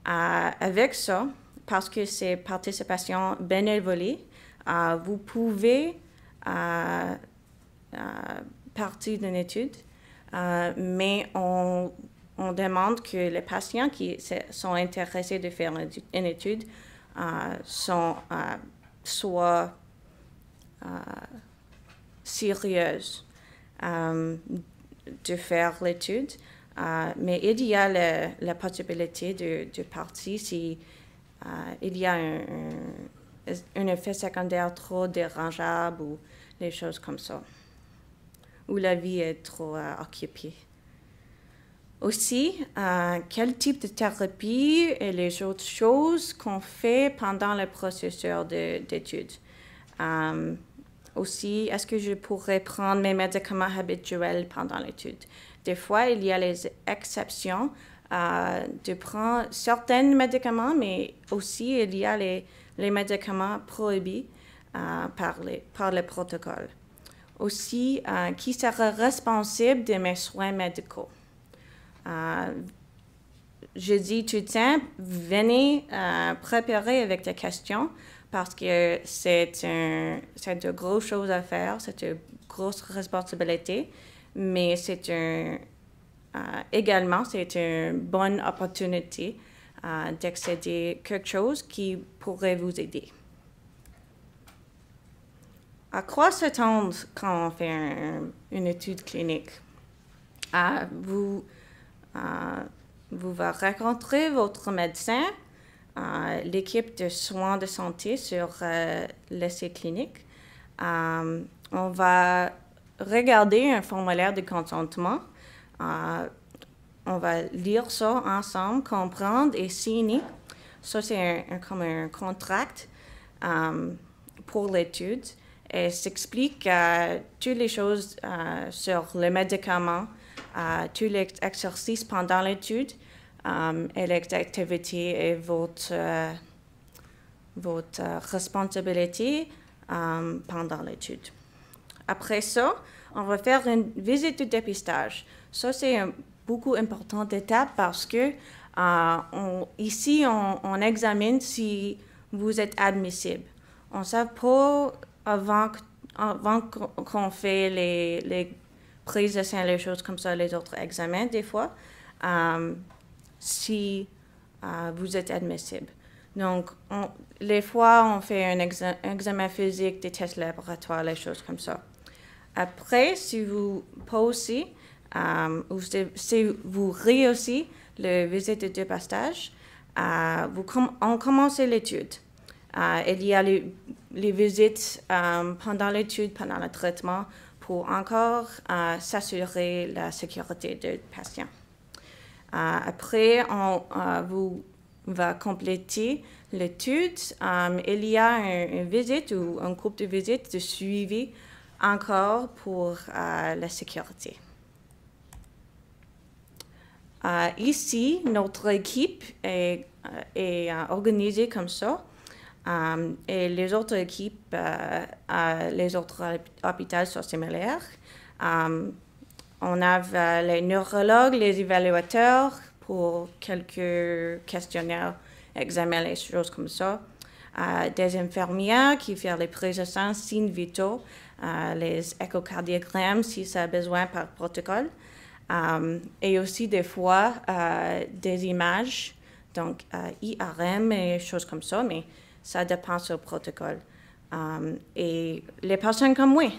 Avec ça, parce que c'est participation bénévole, vous pouvez partir d'une étude, mais on demande que les patients qui sont intéressés de faire une étude soient sérieuses de faire l'étude. Mais il y a la possibilité de partir si il y a un effet secondaire trop dérangeable ou des choses comme ça, où la vie est trop occupée. Aussi, quel type de thérapie et les autres choses qu'on fait pendant le processus d'étude. Aussi, est-ce que je pourrais prendre mes médicaments habituels pendant l'étude? Des fois, il y a les exceptions de prendre certains médicaments, mais aussi il y a les médicaments prohibés par le protocole. Aussi, qui sera responsable de mes soins médicaux? Je dis tout le temps, venez préparer avec des questions parce que c'est de grosses choses à faire, c'est une grosse responsabilité, mais également, c'est une bonne opportunité d'accéder à quelque chose qui pourrait vous aider. À quoi s'attendre quand on fait une étude clinique? Vous va rencontrer votre médecin l'équipe de soins de santé sur l'essai clinique. On va regarder un formulaire de consentement. On va lire ça ensemble, comprendre et signer. Ça, c'est comme un contrat pour l'étude. Et s'explique toutes les choses sur les médicaments, tous les exercices pendant l'étude et les activités et votre responsabilité pendant l'étude. Après ça, on va faire une visite de dépistage. Ça, c'est beaucoup importante étape parce que ici, on examine si vous êtes admissible. On ne sait pas avant qu'on fait les prises de sang, les choses comme ça, les autres examens, des fois, si vous êtes admissible. Donc, les fois, on fait un examen physique, des tests laboratoires, les choses comme ça. Après, si vous passez, ou si vous réussissez la visite de dépistage, on commence l'étude. Il y a les visites pendant l'étude, pendant le traitement, pour encore s'assurer la sécurité du patient. Après, vous va compléter l'étude. Il y a une visite ou un groupe de visites de suivi encore pour la sécurité. Ici, notre équipe est organisée comme ça. Et les autres équipes, les autres hôpitaux sont similaires. On a les neurologues, les évaluateurs pour quelques questionnaires, examens, les choses comme ça. Des infirmières qui font les prises de sang signes vitaux, les échocardiogrammes si ça a besoin par protocole. Et aussi des fois des images, donc IRM et choses comme ça, mais ça dépend sur le protocole. Et les personnes comme moi,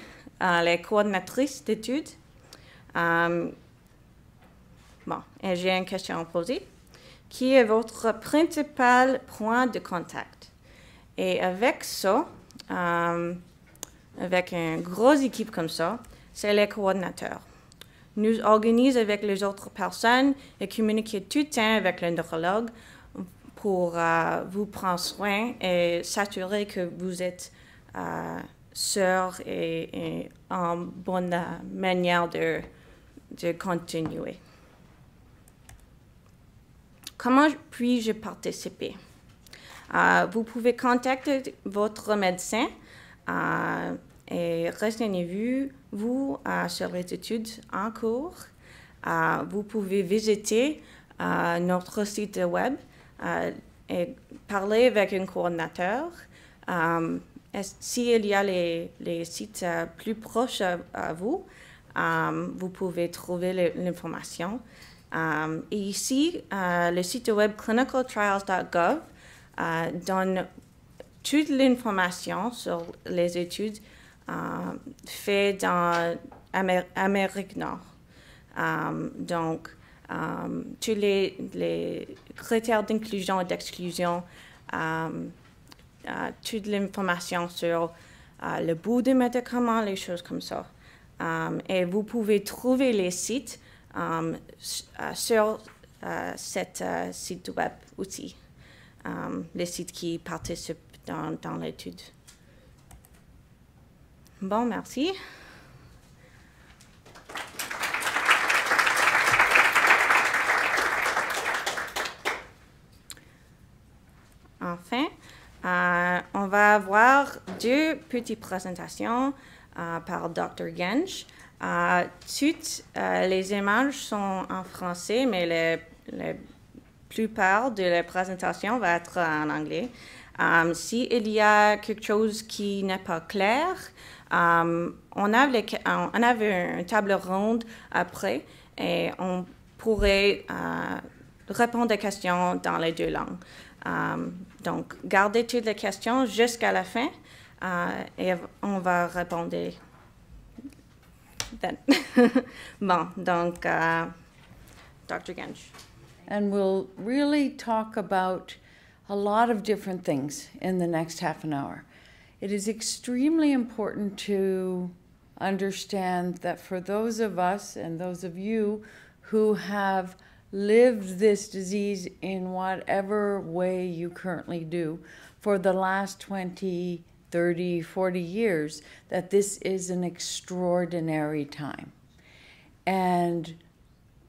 les coordinatrices d'études, et j'ai une question à poser. Qui est votre principal point de contact? Et avec ça, avec une grosse équipe comme ça, c'est les coordinateurs. Nous organisons avec les autres personnes et communiquons tout le temps avec le neurologue pour vous prendre soin et s'assurer que vous êtes sûr et en bonne manière de continuer. Comment puis-je participer? Vous pouvez contacter votre médecin et renseignez-vous sur les études en cours. Vous pouvez visiter notre site web et parler avec un coordinateur. S'il y a les sites plus proches à vous, vous pouvez trouver l'information. Et ici, le site web clinicaltrials.gov donne toute l'information sur les études faites dans Amérique Nord. Donc, tous les critères d'inclusion et d'exclusion, toute l'information sur le bout des médicaments, les choses comme ça. Et vous pouvez trouver les sites sur cet site web aussi, les sites qui participent dans l'étude. Bon, merci. Enfin, on va avoir deux petites présentations par Dr. Gensch. Toutes les images sont en français, mais la plupart de la présentation va être en anglais. S'il y a quelque chose qui n'est pas clair, on avait une table ronde après et on pourrait répondre aux questions dans les deux langues. Donc, gardez toutes les questions jusqu'à la fin et on va répondre. Then. Bon, donc, Dr. Gensch. And we'll really talk about a lot of different things in the next half an hour. It is extremely important to understand that for those of us and those of you who have lived this disease in whatever way you currently do for the last 20, 30, 40 years, that this is an extraordinary time. And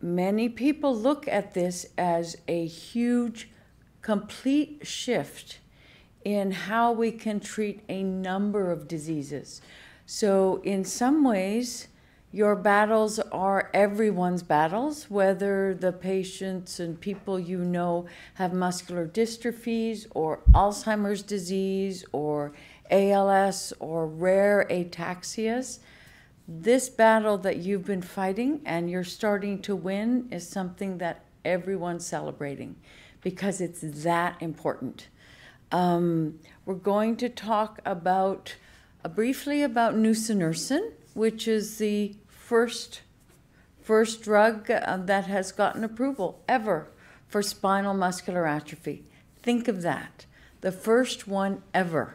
many people look at this as a huge, complete shift in how we can treat a number of diseases. So in some ways, your battles are everyone's battles, whether the patients and people you know have muscular dystrophies or Alzheimer's disease or ALS or rare ataxias. This battle that you've been fighting and you're starting to win is something that everyone's celebrating because it's that important. We're going to talk about briefly about nusinersen, which is the first drug that has gotten approval ever for spinal muscular atrophy. Think of that, the first one ever.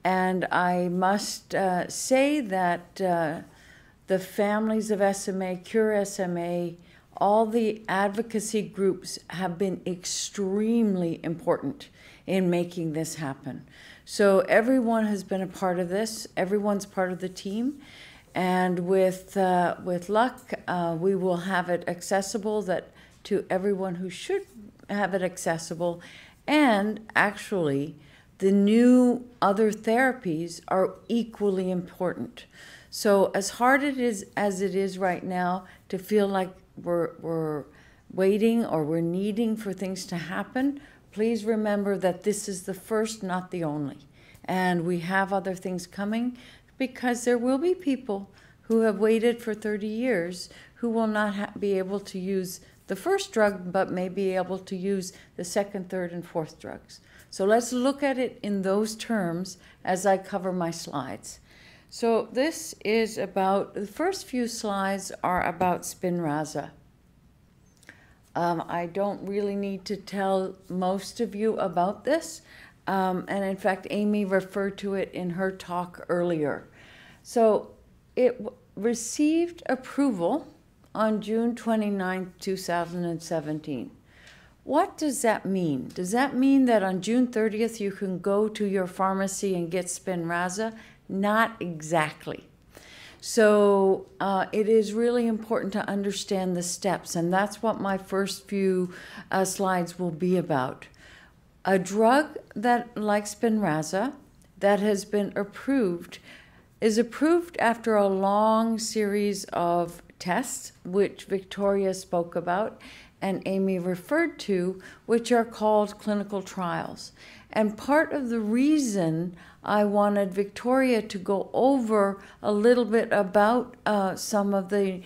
And I must say that the families of SMA, Cure SMA, all the advocacy groups have been extremely important in making this happen. So everyone has been a part of this. Everyone's part of the team. And with luck, we will have it accessible to everyone who should have it accessible. And actually, the new other therapies are equally important. So as hard as it is right now to feel like we're waiting or we're needing for things to happen, please remember that this is the first, not the only. And we have other things coming because there will be people who have waited for 30 years who will not be able to use the first drug, but may be able to use the second, third, and fourth drugs. So let's look at it in those terms as I cover my slides. So this is about, the first few slides are about Spinraza. I don't really need to tell most of you about this. And in fact, Amy referred to it in her talk earlier. So it received approval on June 29, 2017. What does that mean? Does that mean that on June 30th you can go to your pharmacy and get Spinraza? Not exactly. So it is really important to understand the steps, and that's what my first few slides will be about. A drug that, like Spinraza, that has been approved, is approved after a long series of tests, which Victoria spoke about and Amy referred to, which are called clinical trials. And part of the reason I wanted Victoria to go over a little bit about some of the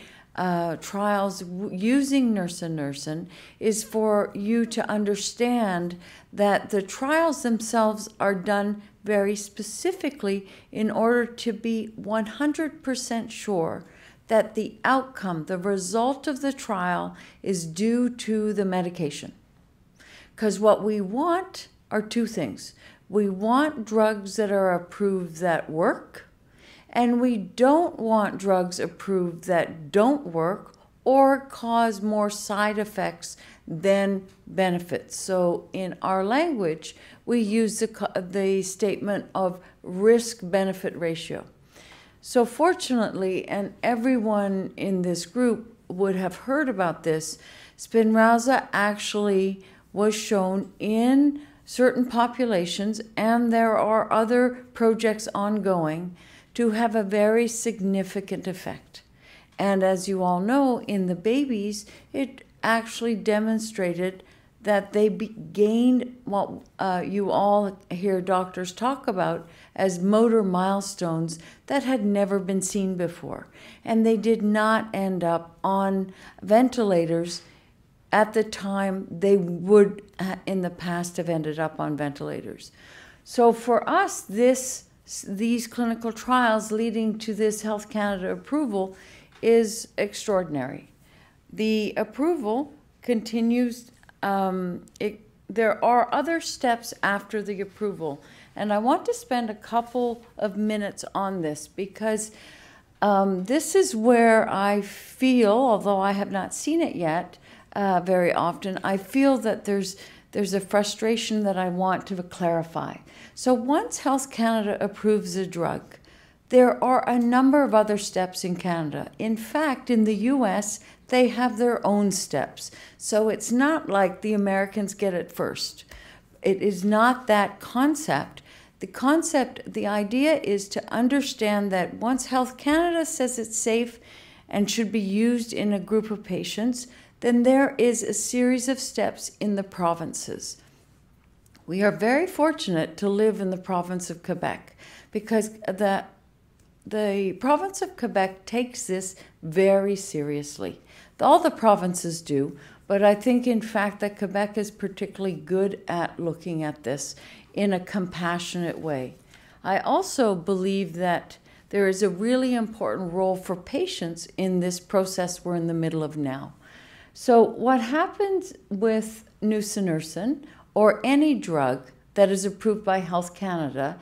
trials using nusinersen is for you to understand that the trials themselves are done very specifically in order to be 100% sure that the outcome, the result of the trial, is due to the medication. Because what we want are two things. We want drugs that are approved that work, and we don't want drugs approved that don't work or cause more side effects than benefits. So in our language, we use the statement of risk-benefit ratio. So fortunately, and everyone in this group would have heard about this, Spinraza actually was shown in certain populations, and there are other projects ongoing, to have a very significant effect. And as you all know, in the babies, it actually demonstrated that they gained what you all hear doctors talk about as motor milestones that had never been seen before. And they did not end up on ventilators at the time they would in the past have ended up on ventilators. So for us, these clinical trials leading to this Health Canada approval is extraordinary. The approval continues, there are other steps after the approval. And I want to spend a couple of minutes on this because this is where I feel, although I have not seen it yet very often, I feel that there's a frustration that I want to clarify. So once Health Canada approves a drug, there are a number of other steps in Canada. In fact, in the US, they have their own steps. So it's not like the Americans get it first. It is not that concept. The idea is to understand that once Health Canada says it's safe and should be used in a group of patients, then there is a series of steps in the provinces. We are very fortunate to live in the province of Quebec because the province of Quebec takes this very seriously. All the provinces do, but I think in fact that Quebec is particularly good at looking at this in a compassionate way. I also believe that there is a really important role for patients in this process we're in the middle of now. So what happens with nusinersen or any drug that is approved by Health Canada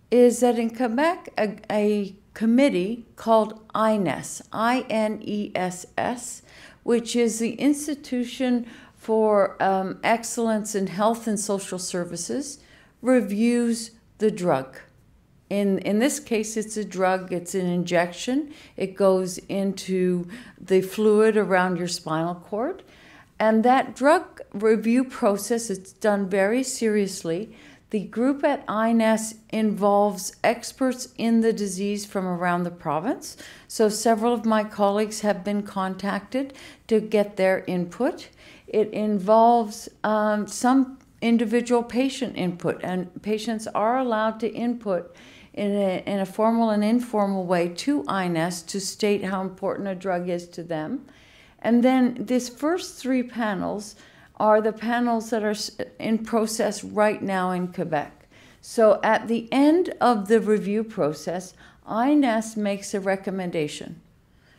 is that in Quebec, a committee called INESS, INESS, which is the Institution for Excellence in Health and Social Services, reviews the drug. In this case, it's a drug, it's an injection. It goes into the fluid around your spinal cord. And that drug review process, it's done very seriously. The group at INESS involves experts in the disease from around the province. So several of my colleagues have been contacted to get their input. It involves some individual patient input, and patients are allowed to input in a formal and informal way to INESS to state how important a drug is to them. And then these first 3 panels are the panels that are in process right now in Quebec. So at the end of the review process, INESS makes a recommendation.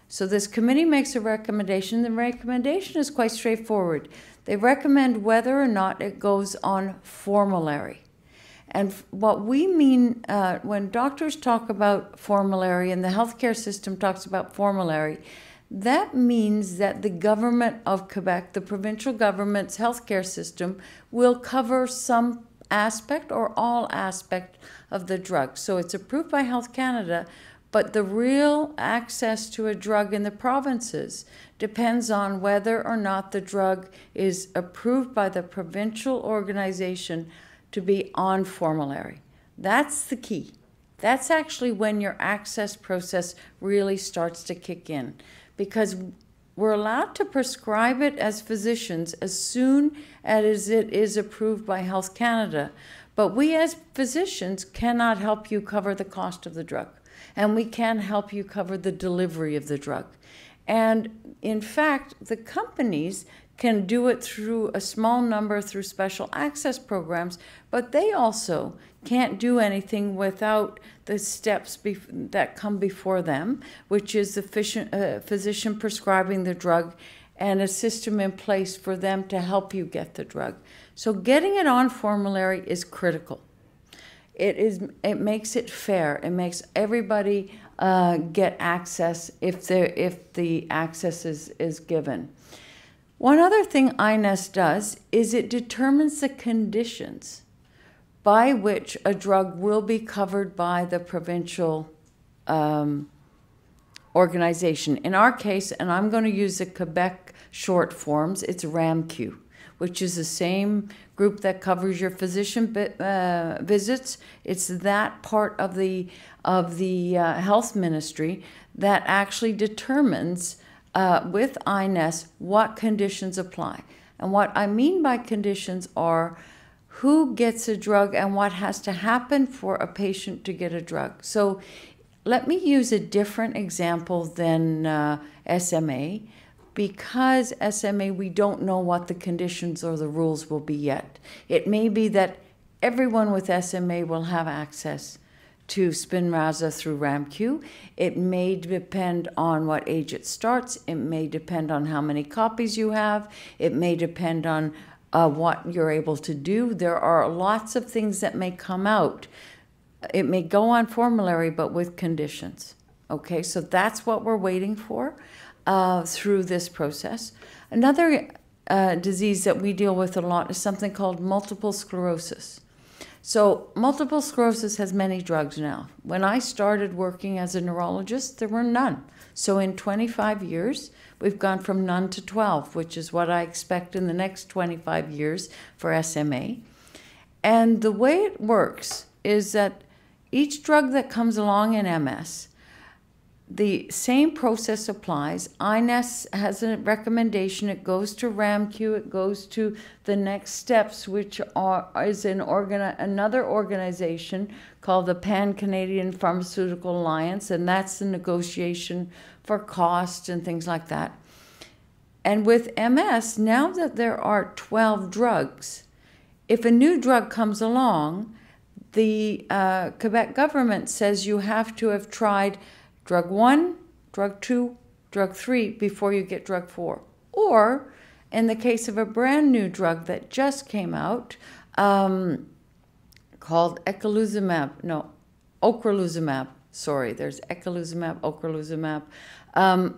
So this committee makes a recommendation. The recommendation is quite straightforward. They recommend whether or not it goes on formulary. And what we mean when doctors talk about formulary and the healthcare system talks about formulary, that means that the government of Quebec, the provincial government's healthcare system, will cover some aspect or all aspect of the drug. So it's approved by Health Canada, but the real access to a drug in the provinces depends on whether or not the drug is approved by the provincial organization to be on formulary. That's the key. That's actually when your access process really starts to kick in, because we're allowed to prescribe it as physicians as soon as it is approved by Health Canada. But we as physicians cannot help you cover the cost of the drug, and we can help you cover the delivery of the drug. And in fact, the companies can do it through a small number through special access programs, but they also can't do anything without the steps that come before them, which is the physician prescribing the drug and a system in place for them to help you get the drug. So getting it on formulary is critical. It makes it fair. It makes everybody get access if the access is given. One other thing INESS does is it determines the conditions by which a drug will be covered by the provincial organization. In our case, and I'm going to use the Quebec short forms, it's RAMQ, which is the same group that covers your physician visits. It's that part of the health ministry that actually determines with INESS what conditions apply. And what I mean by conditions are who gets a drug and what has to happen for a patient to get a drug. So let me use a different example than SMA. Because SMA, we don't know what the conditions or the rules will be yet. It may be that everyone with SMA will have access to Spinraza through RAMQ. It may depend on what age it starts. It may depend on how many copies you have. It may depend on what you're able to do. There are lots of things that may come out. It may go on formulary, but with conditions. Okay, so that's what we're waiting for through this process. Another disease that we deal with a lot is something called multiple sclerosis. So multiple sclerosis has many drugs now. When I started working as a neurologist, there were none. So in 25 years, we've gone from none to 12, which is what I expect in the next 25 years for SMA. And the way it works is that each drug that comes along in MS, the same process applies. INES has a recommendation. It goes to RAMQ. It goes to the next steps, which is another organization called the Pan-Canadian Pharmaceutical Alliance, and that's the negotiation for cost and things like that. And with MS, now that there are 12 drugs, if a new drug comes along, the Quebec government says you have to have tried drug 1, drug 2, drug 3 before you get drug 4. Or, in the case of a brand new drug that just came out, called ocrelizumab. Sorry, there's eculizumab, ocrelizumab.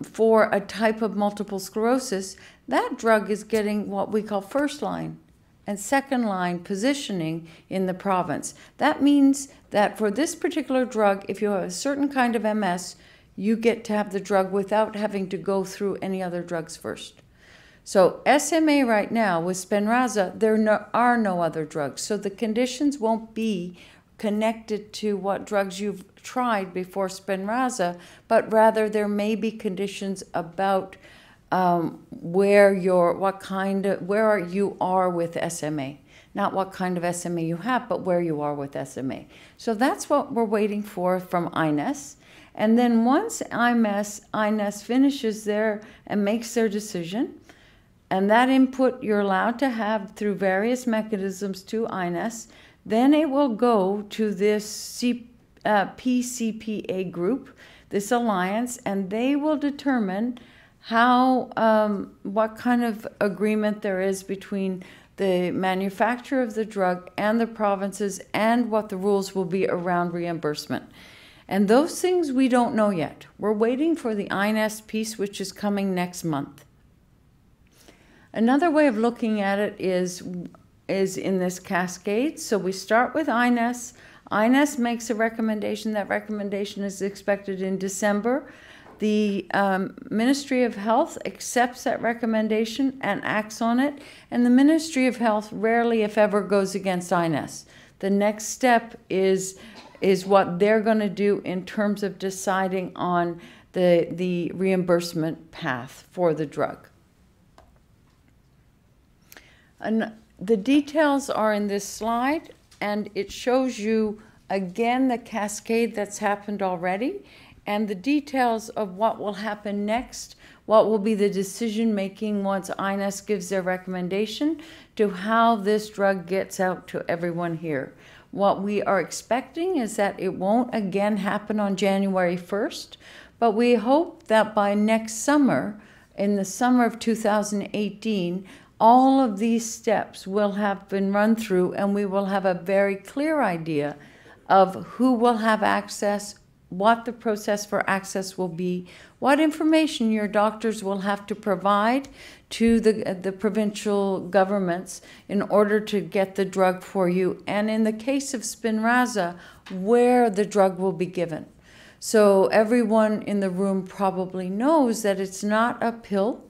For a type of multiple sclerosis, that drug is getting what we call first line and second line positioning in the province. That means that for this particular drug, if you have a certain kind of MS, you get to have the drug without having to go through any other drugs first. So SMA right now with Spinraza, there are no other drugs. So the conditions won't be connected to what drugs you've tried before Spinraza, but rather there may be conditions about where you are with SMA. Not what kind of SMA you have, but where you are with SMA. So that's what we're waiting for from INES. And then once INES finishes there and makes their decision, and that input you're allowed to have through various mechanisms to INES, then it will go to this PCPA group, this alliance, and they will determine what kind of agreement there is between the manufacturer of the drug and the provinces, and what the rules will be around reimbursement. And those things we don't know yet. We're waiting for the INES piece, which is coming next month. Another way of looking at it is in this cascade. So we start with INES. INES makes a recommendation. That recommendation is expected in December. The Ministry of Health accepts that recommendation and acts on it, and the Ministry of Health rarely, if ever, goes against INES. The next step is what they're going to do in terms of deciding on the reimbursement path for the drug. And the details are in this slide, and it shows you again the cascade that's happened already, and the details of what will happen next, what will be the decision making once INES gives their recommendation to how this drug gets out to everyone here. What we are expecting is that it won't again happen on January 1st, but we hope that by next summer, in the summer of 2018, all of these steps will have been run through, and we will have a very clear idea of who will have access, what the process for access will be, what information your doctors will have to provide to the provincial governments in order to get the drug for you, and in the case of Spinraza, where the drug will be given. So everyone in the room probably knows that it's not a pill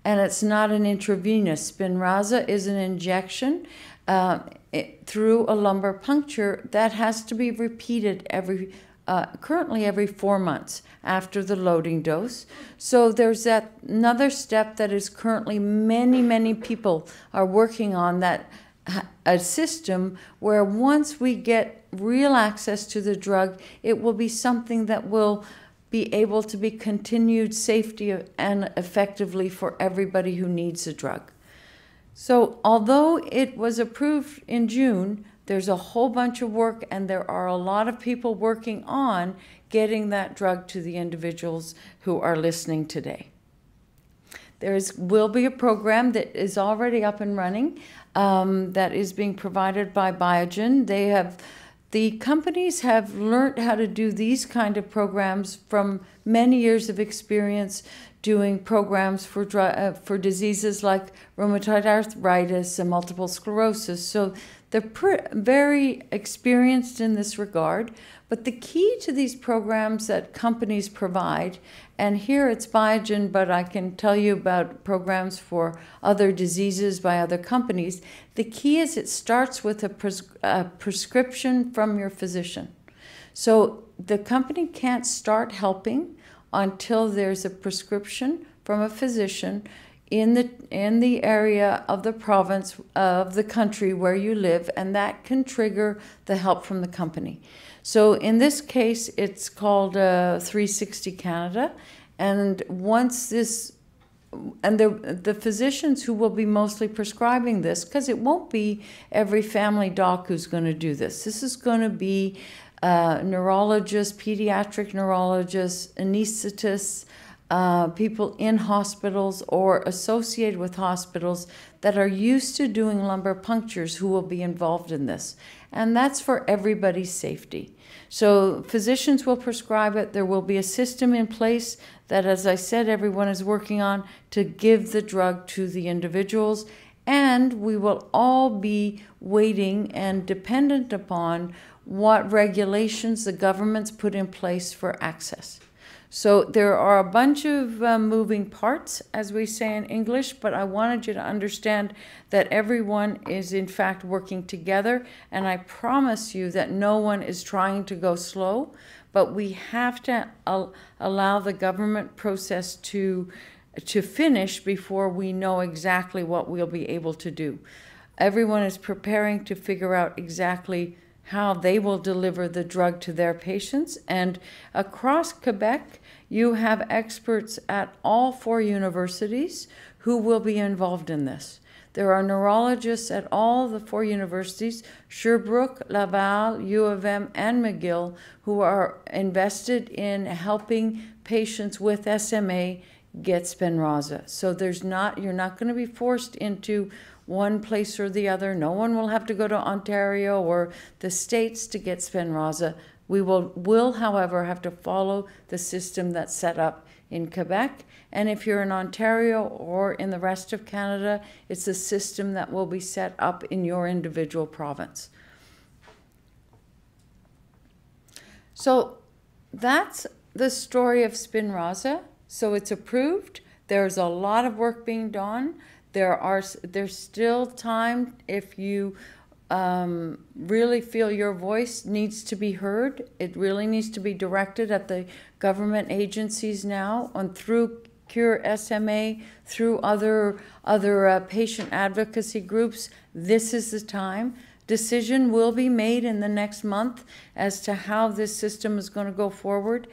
and it's not an intravenous. Spinraza is an injection through a lumbar puncture that has to be repeated currently every 4 months after the loading dose. So there's another step that is currently many people are working on, that a system where once we get real access to the drug, it will be something that will be able to be continued safely and effectively for everybody who needs the drug. So although it was approved in June, there's a whole bunch of work, and there are a lot of people working on getting that drug to the individuals who are listening today. will be a program that is already up and running that is being provided by Biogen. The companies have learned how to do these kind of programs from many years of experience doing programs for diseases like rheumatoid arthritis and multiple sclerosis. So they're very experienced in this regard. But the key to these programs that companies provide, and here it's Biogen, but I can tell you about programs for other diseases by other companies, the key is it starts with a prescription from your physician. So the company can't start helping until there's a prescription from a physician in the area of the province of the country where you live, and that can trigger the help from the company. So in this case, it's called 360 Canada, and once this, and the physicians who will be mostly prescribing this, because it won't be every family doc who's going to do this. This is going to be neurologists, pediatric neurologists, anesthetists, people in hospitals or associated with hospitals that are used to doing lumbar punctures who will be involved in this. And that's for everybody's safety. So physicians will prescribe it. There will be a system in place that, as I said, everyone is working on to give the drug to the individuals. And we will all be waiting and dependent upon what regulations the government's put in place for access. So there are a bunch of moving parts, as we say in English, but I wanted you to understand that everyone is in fact working together, and I promise you that no one is trying to go slow, but we have to allow the government process to finish before we know exactly what we'll be able to do. Everyone is preparing to figure out exactly how they will deliver the drug to their patients, and across Quebec, you have experts at all 4 universities who will be involved in this. There are neurologists at all the 4 universities, Sherbrooke, Laval, U of M, and McGill, who are invested in helping patients with SMA get Spinraza. So you're not going to be forced into one place or the other. No one will have to go to Ontario or the States to get Spinraza. We will, however, have to follow the system that's set up in Quebec. And if you're in Ontario or in the rest of Canada, it's a system that will be set up in your individual province. So that's the story of Spinraza. So it's approved. There's a lot of work being done. There's still time if you really feel your voice needs to be heard. It really needs to be directed at the government agencies now and through Cure SMA, through other patient advocacy groups. This is the time. Decision will be made in the next month as to how this system is going to go forward.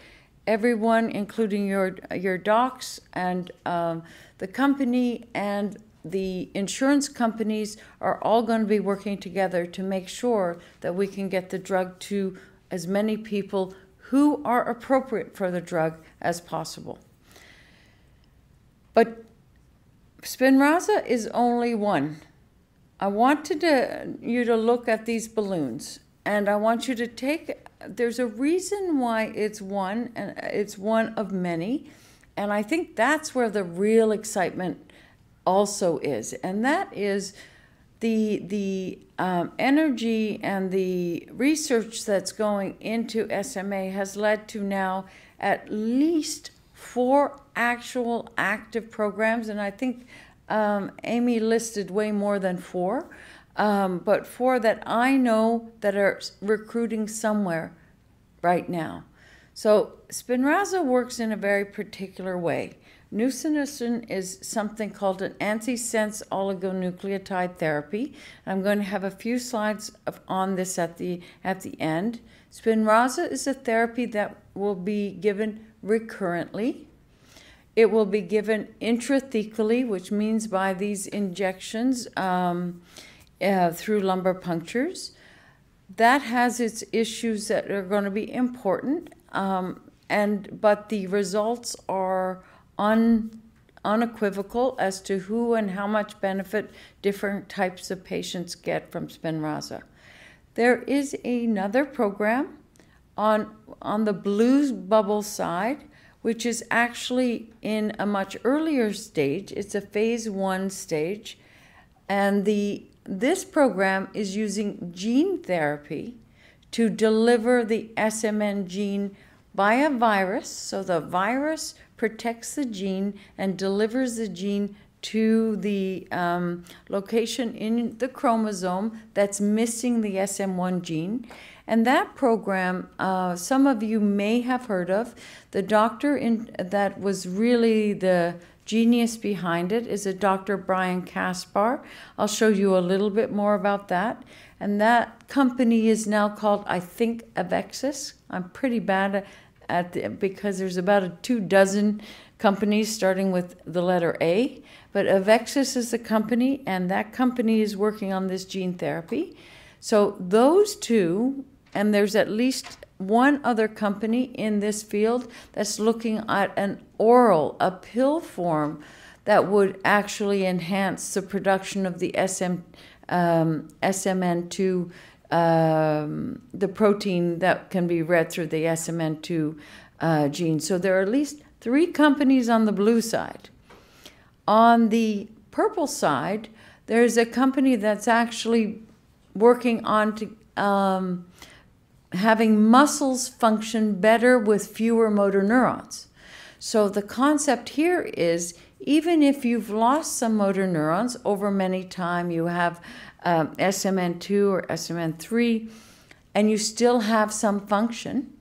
Everyone, including your docs and the company and the insurance companies, are all going to be working together to make sure that we can get the drug to as many people who are appropriate for the drug as possible. But Spinraza is only one. I wanted you to look at these balloons, and I want you to there's a reason why it's one, and it's one of many, and I think that's where the real excitement also is, and that is the energy and the research that's going into SMA has led to now at least 4 actual active programs, and I think Amy listed way more than 4, but 4 that I know that are recruiting somewhere right now. So Spinraza works in a very particular way. Nusinersen is something called an antisense oligonucleotide therapy. I'm going to have a few slides on this at the end. Spinraza is a therapy that will be given recurrently. It will be given intrathecally, which means by these injections through lumbar punctures. That has its issues that are going to be important, but the results are unequivocal as to who and how much benefit different types of patients get from Spinraza. There is another program on the blue bubble side, which is actually in a much earlier stage. It's a phase 1 stage. And this program is using gene therapy to deliver the SMN gene by a virus. So the virus protects the gene and delivers the gene to the location in the chromosome that's missing the SM1 gene. And that program, some of you may have heard of. The doctor that was really the genius behind it is a Dr. Brian Kaspar. I'll show you a little bit more about that. And that company is now called, I think, Avexis. I'm pretty bad because there's about 24 companies starting with the letter A. But Avexis is the company, and that company is working on this gene therapy. So those two, and there's at least one other company in this field that's looking at an oral, a pill form that would actually enhance the production of the SMN2, the protein that can be read through the SMN2 gene. So there are at least 3 companies on the blue side. On the purple side, there's a company that's actually working on having muscles function better with fewer motor neurons. So the concept here is, even if you've lost some motor neurons over many time, you have SMN2 or SMN3, and you still have some function,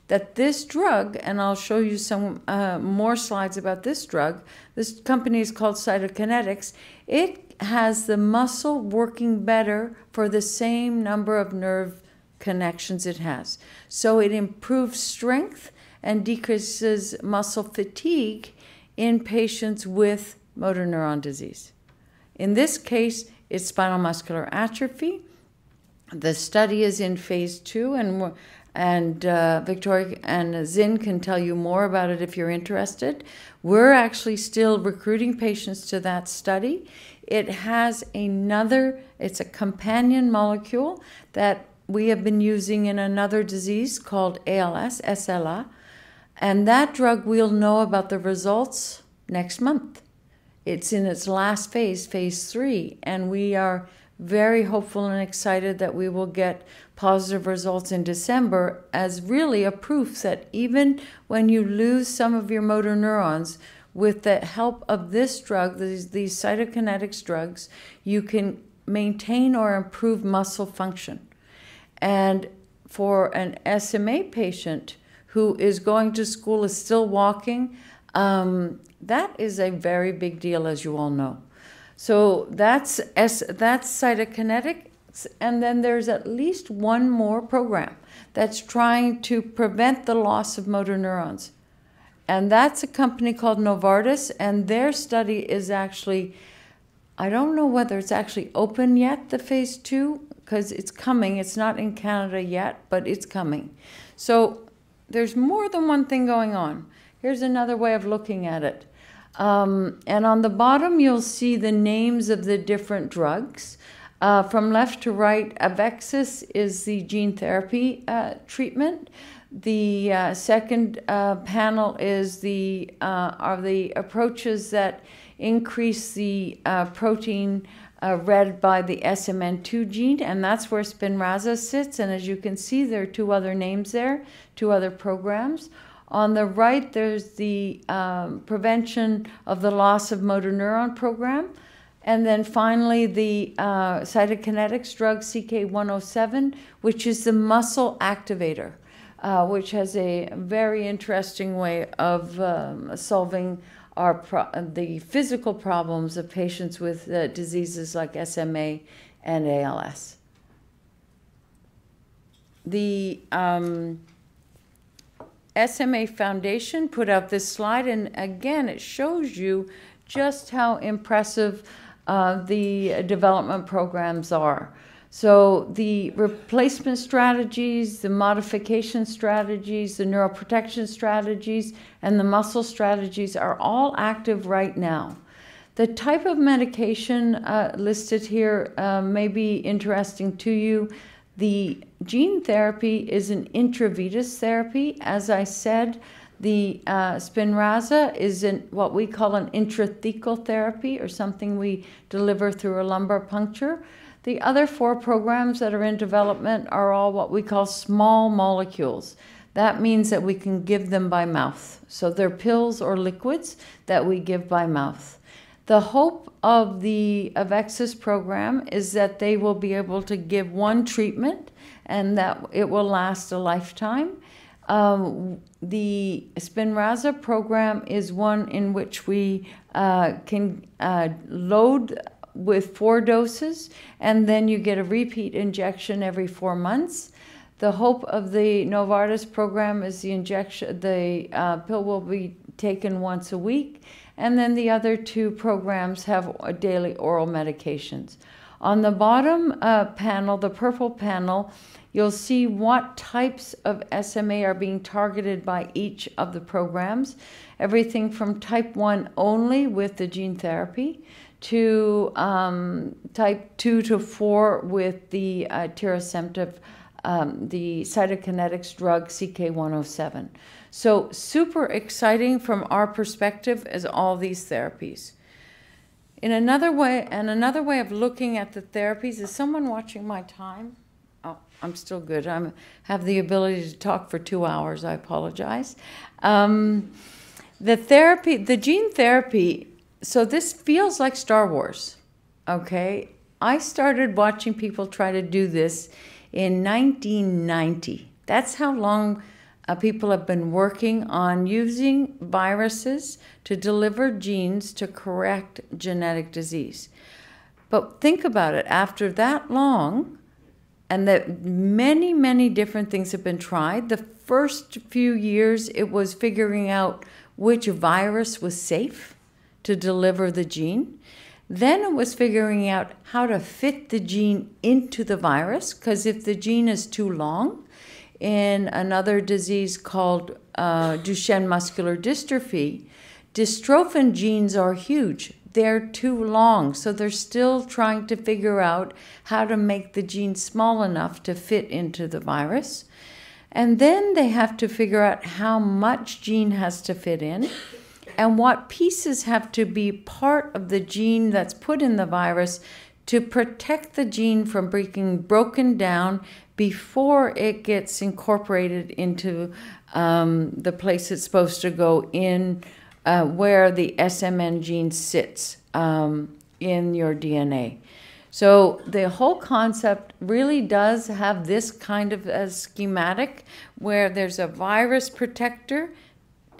that this drug, and I'll show you some more slides about this drug, this company is called Cytokinetics, it has the muscle working better for the same number of nerve connections it has. So it improves strength and decreases muscle fatigue in patients with motor neuron disease. In this case, it's spinal muscular atrophy. The study is in phase 2, and Victoria and Zin can tell you more about it if you're interested. We're actually still recruiting patients to that study. It has it's a companion molecule that we have been using in another disease called ALS, SLA, and that drug we'll know about the results next month. It's in its last phase, phase 3, and we are very hopeful and excited that we will get positive results in December as really a proof that even when you lose some of your motor neurons, with the help of this drug, these Cytokinetics drugs, you can maintain or improve muscle function. And for an SMA patient who is going to school, is still walking, that is a very big deal, as you all know. So that's Cytokinetics, and then there's at least one more program that's trying to prevent the loss of motor neurons. And that's a company called Novartis, and their study is actually, I don't know whether it's actually open yet, the phase 2, because it's coming. It's not in Canada yet, but it's coming. So there's more than one thing going on. Here's another way of looking at it. And on the bottom, you'll see the names of the different drugs. From left to right, Avexis is the gene therapy treatment. The second panel is are the approaches that increase the protein read by the SMN2 gene, and that's where Spinraza sits. And as you can see, there are 2 other names there, 2 other programs. On the right, there's the prevention of the loss of motor neuron program. And then finally, the Cytokinetics drug CK107, which is the muscle activator, which has a very interesting way of solving the physical problems of patients with diseases like SMA and ALS. The SMA Foundation put out this slide, and again, it shows you just how impressive the development programs are. So the replacement strategies, the modification strategies, the neuroprotection strategies, and the muscle strategies are all active right now. The type of medication listed here may be interesting to you. The gene therapy is an intravenous therapy. As I said, the Spinraza is what we call an intrathecal therapy, or something we deliver through a lumbar puncture. The other 4 programs that are in development are all what we call small molecules. That means that we can give them by mouth. So they're pills or liquids that we give by mouth. The hope of the Avexis program is that they will be able to give one treatment and that it will last a lifetime. The Spinraza program is one in which we can load with 4 doses, and then you get a repeat injection every 4 months. The hope of the Novartis program is the pill will be taken once a week, and then the other 2 programs have daily oral medications. On the bottom panel, the purple panel, you'll see what types of SMA are being targeted by each of the programs. Everything from type 1 only with the gene therapy to type 2 to 4 with the tirasemtiv, the Cytokinetics drug CK107. So super exciting from our perspective as all these therapies. Another way of looking at the therapies, is someone watching my time? Oh, I'm still good. I have the ability to talk for 2 hours. I apologize. The gene therapy, so this feels like Star Wars, okay? I started watching people try to do this in 1990. That's how long people have been working on using viruses to deliver genes to correct genetic disease. But think about it, after that long, and that many, many different things have been tried, the first few years it was figuring out which virus was safe to deliver the gene. Then it was figuring out how to fit the gene into the virus, because if the gene is too long, in another disease called Duchenne muscular dystrophy, dystrophin genes are huge. They're too long, so they're still trying to figure out how to make the gene small enough to fit into the virus. And then they have to figure out how much gene has to fit in and what pieces have to be part of the gene that's put in the virus to protect the gene from being broken down before it gets incorporated into the place it's supposed to go in, where the SMN gene sits in your DNA. So the whole concept really does have this kind of a schematic where there's a virus protector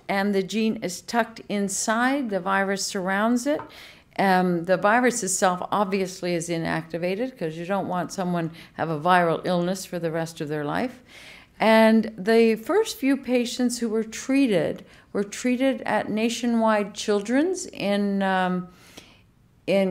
and the gene is tucked inside, the virus surrounds it. The virus itself obviously is inactivated because you don't want someone have a viral illness for the rest of their life. And the first few patients who were treated at Nationwide Children's in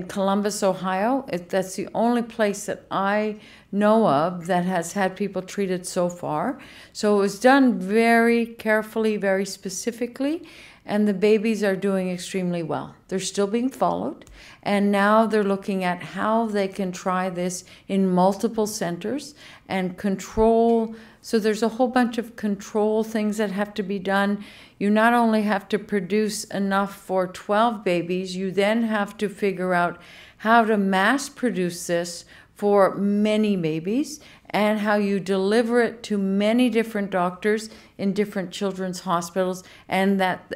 Columbus, Ohio. That's the only place that I know of that has had people treated so far. So it was done very carefully, very specifically, and the babies are doing extremely well. They're still being followed, and now they're looking at how they can try this in multiple centers and control. So there's a whole bunch of control things that have to be done. You not only have to produce enough for 12 babies, you then have to figure out how to mass produce this for many babies and how you deliver it to many different doctors in different children's hospitals, and that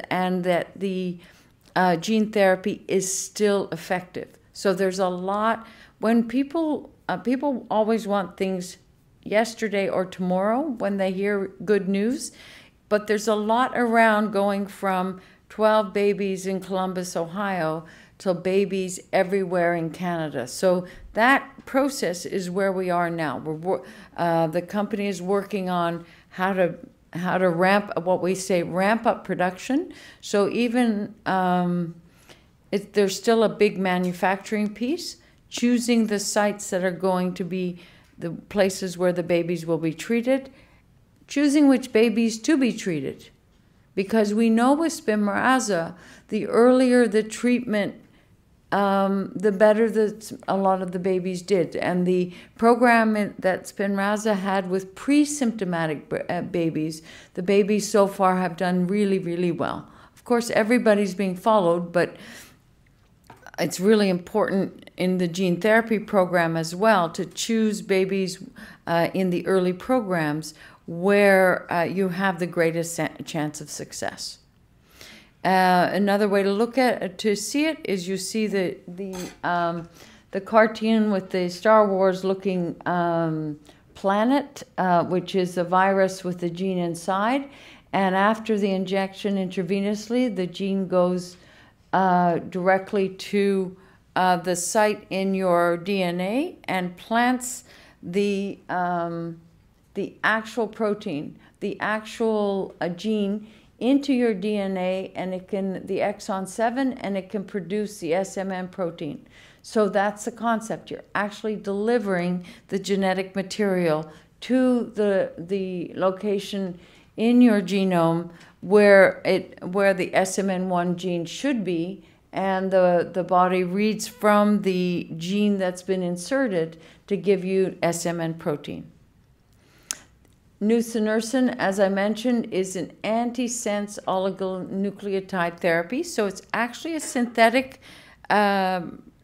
the gene therapy is still effective. So there's a lot. When people always want things yesterday or tomorrow when they hear good news, but there's a lot around going from 12 babies in Columbus, Ohio, to babies everywhere in Canada. So that process is where we are now. The company is working on how to ramp up production. So even there's still a big manufacturing piece, choosing the sites that are going to be the places where the babies will be treated, choosing which babies to be treated. Because we know with Spinraza, the earlier the treatment, the better that a lot of the babies did. And the program that Spinraza had with pre-symptomatic babies, the babies so far have done really, really well. Of course, everybody's being followed, but it's really important in the gene therapy program as well to choose babies in the early programs where you have the greatest chance of success. Another way to look at to see it is you see the cartoon with the Star Wars looking planet, which is a virus with the gene inside, and after the injection intravenously, the gene goes directly to the site in your DNA and plants the actual protein, the actual gene into your DNA, and it can, the exon 7, and it can produce the SMN protein. So that's the concept. You're actually delivering the genetic material to the location in your genome where the SMN1 gene should be, and the body reads from the gene that's been inserted to give you SMN protein. Nusinersen, as I mentioned, is an antisense oligonucleotide therapy. So it's actually a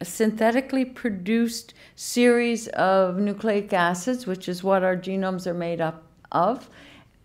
synthetically produced series of nucleic acids, which is what our genomes are made up of.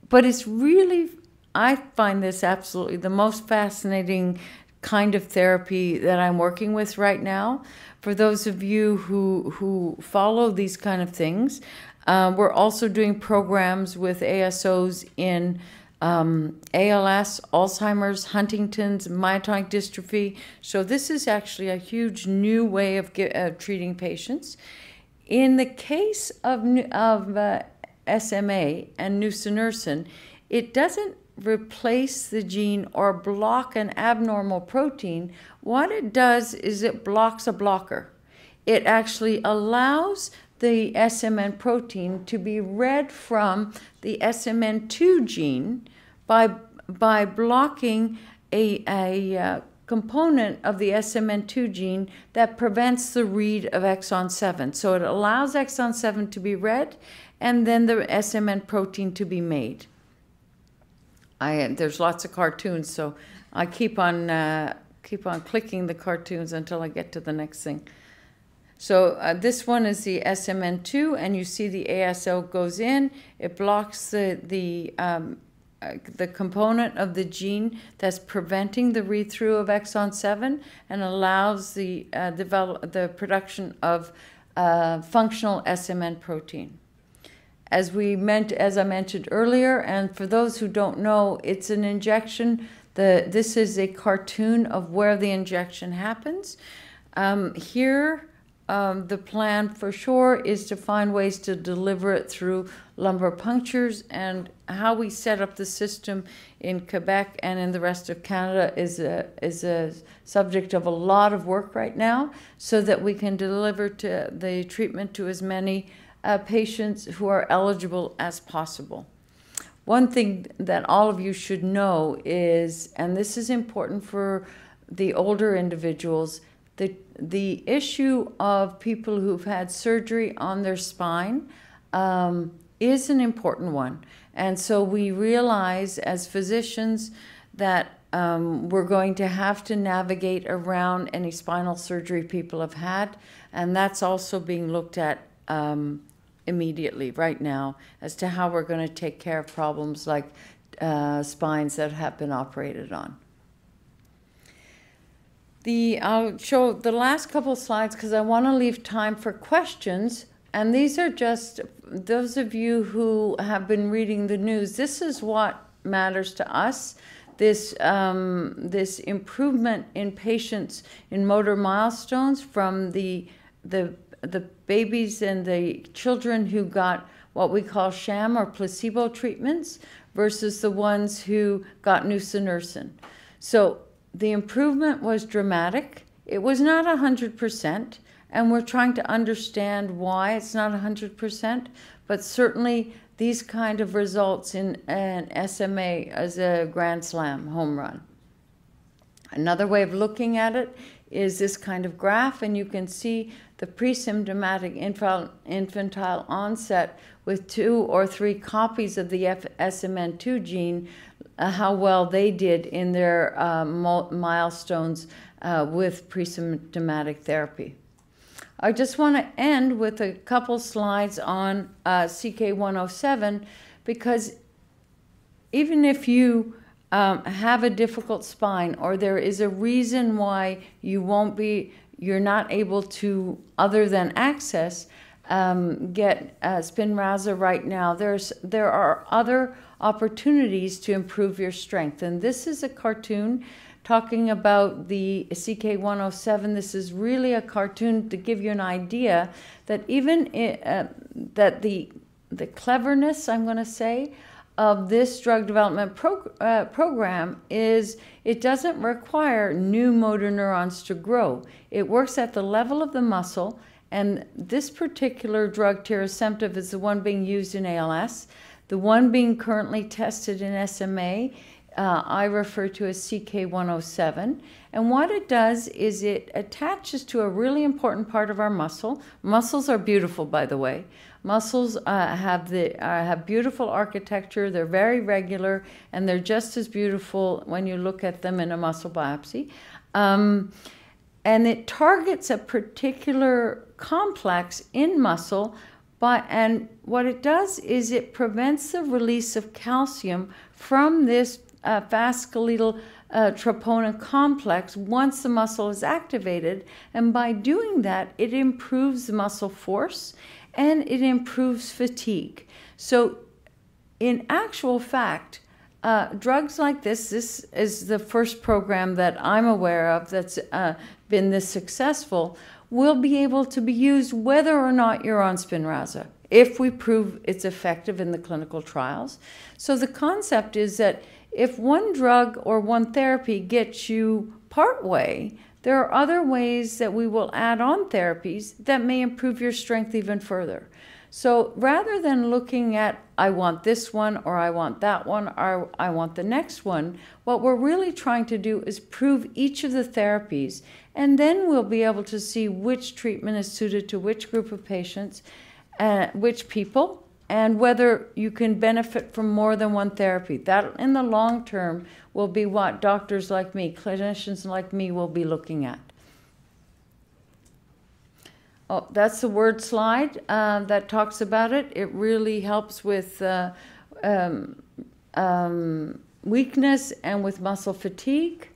But it's really, I find this absolutely the most fascinating kind of therapy that I'm working with right now. For those of you who follow these kind of things, we're also doing programs with ASOs in ALS, Alzheimer's, Huntington's, myotonic dystrophy. So this is actually a huge new way of treating patients. In the case of SMA and nusinersen, it doesn't replace the gene or block an abnormal protein. What it does is it blocks a blocker. It actually allows the SMN protein to be read from the SMN2 gene by blocking a component of the SMN2 gene that prevents the read of exon 7. So it allows exon 7 to be read and then the SMN protein to be made. There's lots of cartoons, so I keep on clicking the cartoons until I get to the next thing. So this one is the SMN2, and you see the ASO goes in. It blocks the component of the gene that's preventing the read-through of exon 7 and allows the production of functional SMN protein. As I mentioned earlier, and for those who don't know, it's an injection. This is a cartoon of where the injection happens. Here, the plan for sure is to find ways to deliver it through lumbar punctures, and how we set up the system in Quebec and in the rest of Canada is a subject of a lot of work right now, so that we can deliver to the treatment to as many patients who are eligible as possible. One thing that all of you should know is, and this is important for the older individuals, the issue of people who've had surgery on their spine is an important one. And so we realize as physicians that we're going to have to navigate around any spinal surgery people have had, and that's also being looked at immediately right now as to how we're going to take care of problems like spines that have been operated on. I'll show the last couple of slides because I want to leave time for questions. And these are just those of you who have been reading the news. This is what matters to us. This improvement in patients in motor milestones from the babies and the children who got what we call sham or placebo treatments versus the ones who got nusinersen. So the improvement was dramatic. It was not 100%, and we're trying to understand why it's not 100%, but certainly these kind of results in an SMA as a grand slam home run. Another way of looking at it is this kind of graph, and you can see the pre-symptomatic infantile onset with 2 or 3 copies of the SMN2 gene, how well they did in their milestones with pre-symptomatic therapy. I just want to end with a couple slides on CK107, because even if you have a difficult spine, or there is a reason why you're not able to, other than access, get Spinraza right now, there are other opportunities to improve your strength. And this is a cartoon talking about the CK107. This is really a cartoon to give you an idea that even that the cleverness, I'm going to say, of this drug development program is it doesn't require new motor neurons to grow. It works at the level of the muscle, and this particular drug, tirasemtiv, is the one being used in ALS. The one being currently tested in SMA, I refer to as CK107. And what it does is it attaches to a really important part of our muscle. Muscles are beautiful, by the way. Muscles have beautiful architecture. They're very regular, and they're just as beautiful when you look at them in a muscle biopsy. And it targets a particular complex in muscle, and what it does is it prevents the release of calcium from this fast-skeletal troponin complex once the muscle is activated, and by doing that, it improves the muscle force and it improves fatigue. So in actual fact, drugs like this is the first program that I'm aware of that's been this successful, will be able to be used whether or not you're on Spinraza, if we prove it's effective in the clinical trials. So the concept is that if one drug or one therapy gets you partway, there are other ways that we will add on therapies that may improve your strength even further. So rather than looking at, I want this one, or I want that one, or I want the next one, what we're really trying to do is prove each of the therapies, and then we'll be able to see which treatment is suited to which group of patients, which people, and whether you can benefit from more than one therapy. That, in the long term, will be what doctors like me, clinicians like me, will be looking at. Oh, that's the word slide that talks about it. It really helps with weakness and with muscle fatigue.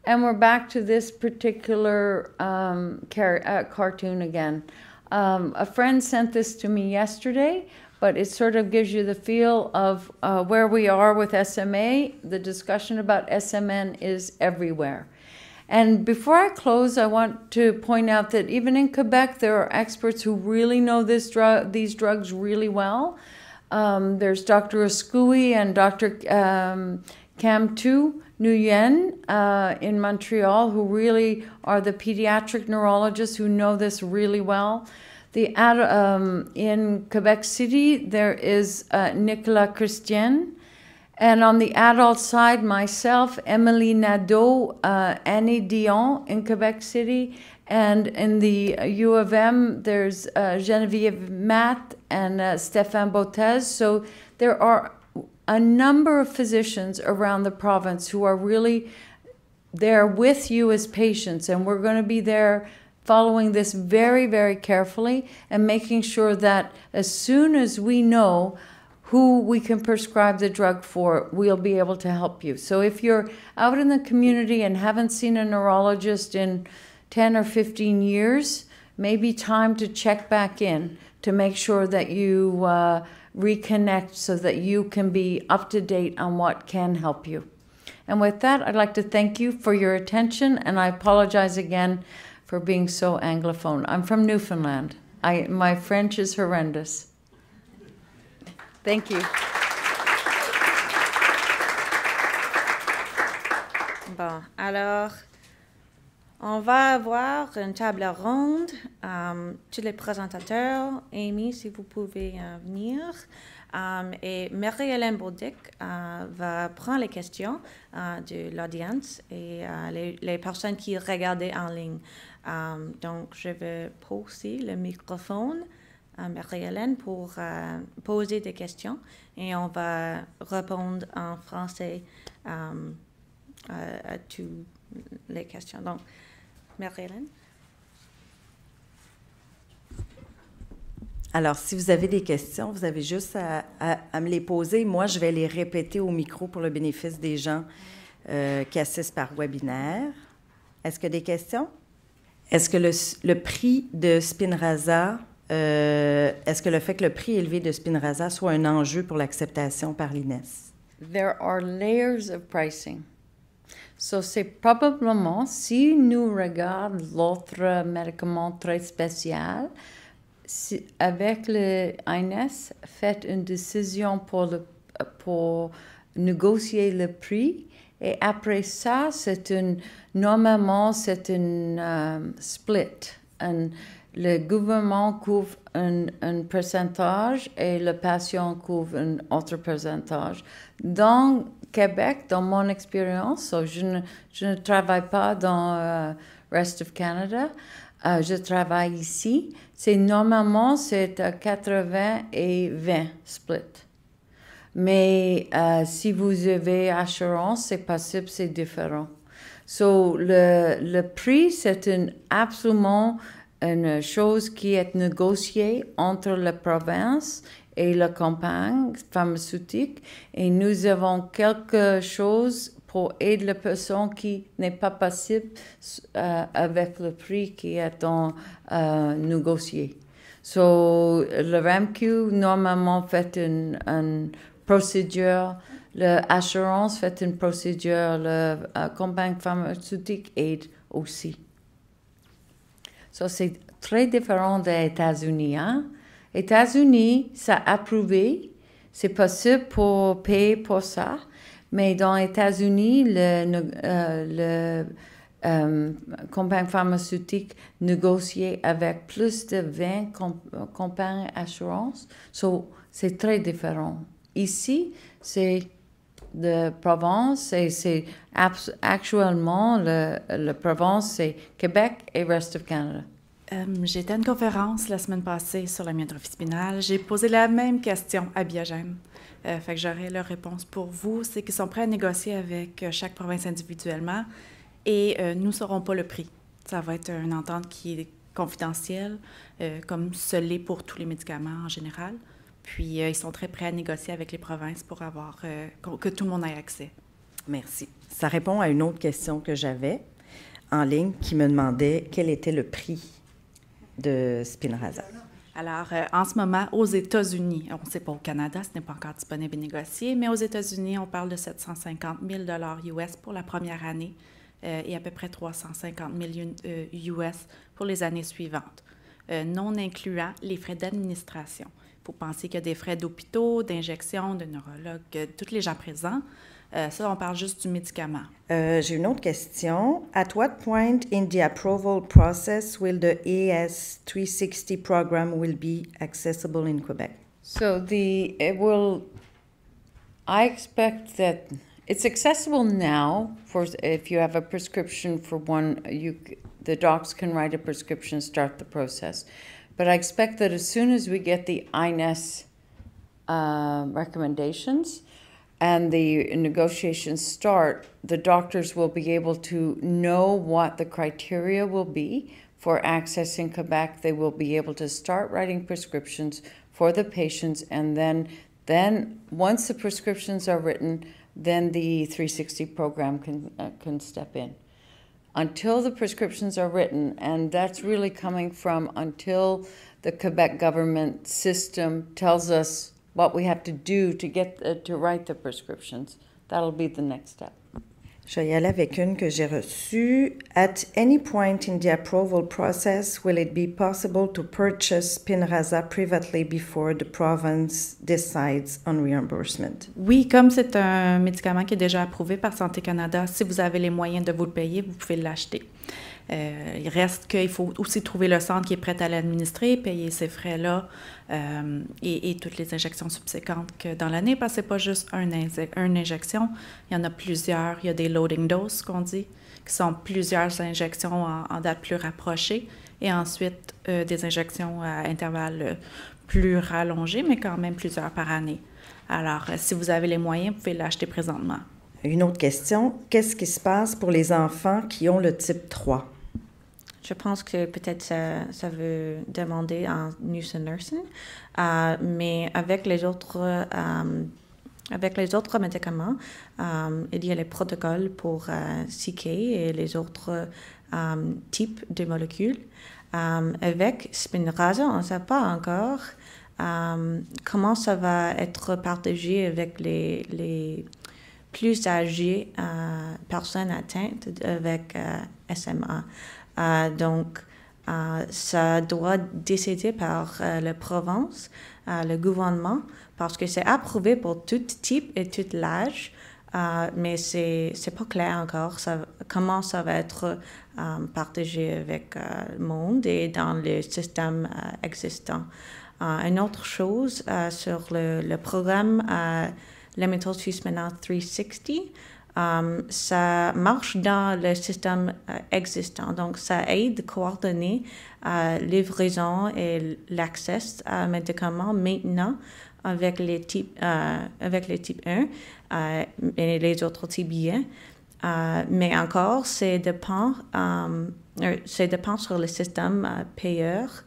And we're back to this particular cartoon again. A friend sent this to me yesterday, but it sort of gives you the feel of where we are with SMA. The discussion about SMN is everywhere. And before I close, I want to point out that even in Quebec, there are experts who really know these drugs really well. There's Dr. Ascui and Dr. Kam-Tu Nguyen in Montreal, who really are the pediatric neurologists who know this really well. In Quebec City, there is Nicolas Christian. And on the adult side, myself, Emily Nadeau, Annie Dion in Quebec City. And in the U of M, there's Geneviève Matt and Stéphane Botez. So there are a number of physicians around the province who are really there with you as patients. And we're going to be there following this very, very carefully and making sure that as soon as we know who we can prescribe the drug for, we'll be able to help you. So if you're out in the community and haven't seen a neurologist in 10 or 15 years, maybe time to check back in to make sure that you reconnect so that you can be up to date on what can help you. And with that, I'd like to thank you for your attention, and I apologize again for being so Anglophone. I'm from Newfoundland. My French is horrendous. Thank you. Bon, alors, On va avoir une table ronde. Tous les présentateurs, Amy, si vous pouvez venir. Et Marie-Hélène Baudic va prendre les questions de l'audience et les personnes qui regardaient en ligne. Donc, je vais poser le microphone à Marie-Hélène pour poser des questions et on va répondre en français à toutes les questions. Donc, Marie-Hélène. Alors, si vous avez des questions, vous avez juste à me les poser. Moi, je vais les répéter au micro pour le bénéfice des gens qui assistent par webinaire. Est-ce que des questions? Est-ce que le prix de Spinraza, est-ce que le fait que le prix élevé de Spinraza soit un enjeu pour l'acceptation par l'INES? There are layers of pricing. So, c'est probablement, si nous regardons l'autre médicament très spécial, si, avec le INES, fait une décision pour négocier le prix. Et après ça, normalement, c'est une split. Le gouvernement couvre un pourcentage et le patient couvre un autre pourcentage. Dans Québec, dans mon expérience, je ne travaille pas dans Rest of Canada, je travaille ici. Normalement, c'est 80 et 20 split. Mais si vous avez assurance, c'est possible, c'est différent. So, le prix, c'est absolument une chose qui est négociée entre la province et la campagne pharmaceutique. Et nous avons quelque chose pour aider la personne qui n'est pas possible avec le prix qui est négocié. So, le RAMQ, normalement, fait une procédure, l'assurance fait une procédure, la campagne pharmaceutique aide aussi. So, c'est très différent des États-Unis. Hein? États-Unis, ça a approuvé, c'est possible pour payer pour ça, mais dans les États-Unis, le campagne pharmaceutique négociée avec plus de 20 compagnies d'assurance, so, c'est très différent. Ici, c'est de Provence et c'est actuellement, la Provence, c'est Québec et Rest of Canada. J'étais à une conférence la semaine passée sur la myotrophie spinale. J'ai posé la même question à Biogène. Fait que j'aurai leur réponse pour vous. C'est qu'ils sont prêts à négocier avec chaque province individuellement et nous ne saurons pas le prix. Ça va être une entente qui est confidentielle, comme ce l'est pour tous les médicaments en général. Puis, ils sont très prêts à négocier avec les provinces pour avoir que tout le monde ait accès. Merci. Ça répond à une autre question que j'avais en ligne qui me demandait quel était le prix de Spinraza. Alors, en ce moment, aux États-Unis, on ne sait pas au Canada, ce n'est pas encore disponible et négocié, mais aux États-Unis, on parle de 750 000 US pour la première année et à peu près 350 000 US pour les années suivantes, non incluant les frais d'administration. Il faut penser qu'il y a des frais d'hôpitaux, d'injections, de neurologues, tous les gens présents. Ça, on parle juste du médicament. J'ai une autre question. At what point in the approval process will the AS360 program will be accessible in Quebec? So I expect that it's accessible now for if you have a prescription for one, the docs can write a prescription, start the process. But I expect that as soon as we get the INES recommendations and the negotiations start, the doctors will be able to know what the criteria will be for access in Quebec. They will be able to start writing prescriptions for the patients, and then once the prescriptions are written, then the 360 program can step in. Until the prescriptions are written, and that's really coming from until the Quebec government system tells us what we have to do to get to write the prescriptions. That'll be the next step. Je vais y aller avec une que j'ai reçue. At any point in the approval process, will it be possible to purchase Spinraza privately before the province decides on reimbursement? Oui, comme c'est un médicament qui est déjà approuvé par Santé Canada, si vous avez les moyens de vous le payer, vous pouvez l'acheter. Il reste qu'il faut aussi trouver le centre qui est prêt à l'administrer, payer ces frais-là et toutes les injections subséquentes que dans l'année, parce que c'est pas juste une injection, il y en a plusieurs. Il y a des loading doses, qu'on dit, qui sont plusieurs injections en date plus rapprochée, et ensuite des injections à intervalles plus rallongés, mais quand même plusieurs par année. Alors, si vous avez les moyens, vous pouvez l'acheter présentement. Une autre question, qu'est-ce qui se passe pour les enfants qui ont le type 3? Je pense que peut-être ça veut demander en nursing, mais avec les autres médicaments, il y a les protocoles pour CK et les autres types de molécules. Avec Spinraza, on ne sait pas encore comment ça va être partagé avec les plus âgées personnes atteintes avec SMA. Donc, ça doit décider par la province, le gouvernement, parce que c'est approuvé pour tout type et tout l'âge, mais c'est pas clair encore comment ça va être partagé avec le monde et dans le système existant. Une autre chose sur le programme, la méthode suisse maintenant 360, ça marche dans le système existant. Donc, ça aide à coordonner livraison et l'accès à médicaments maintenant avec les types 1 et les autres types bien. Mais encore, ça dépend sur le système payeur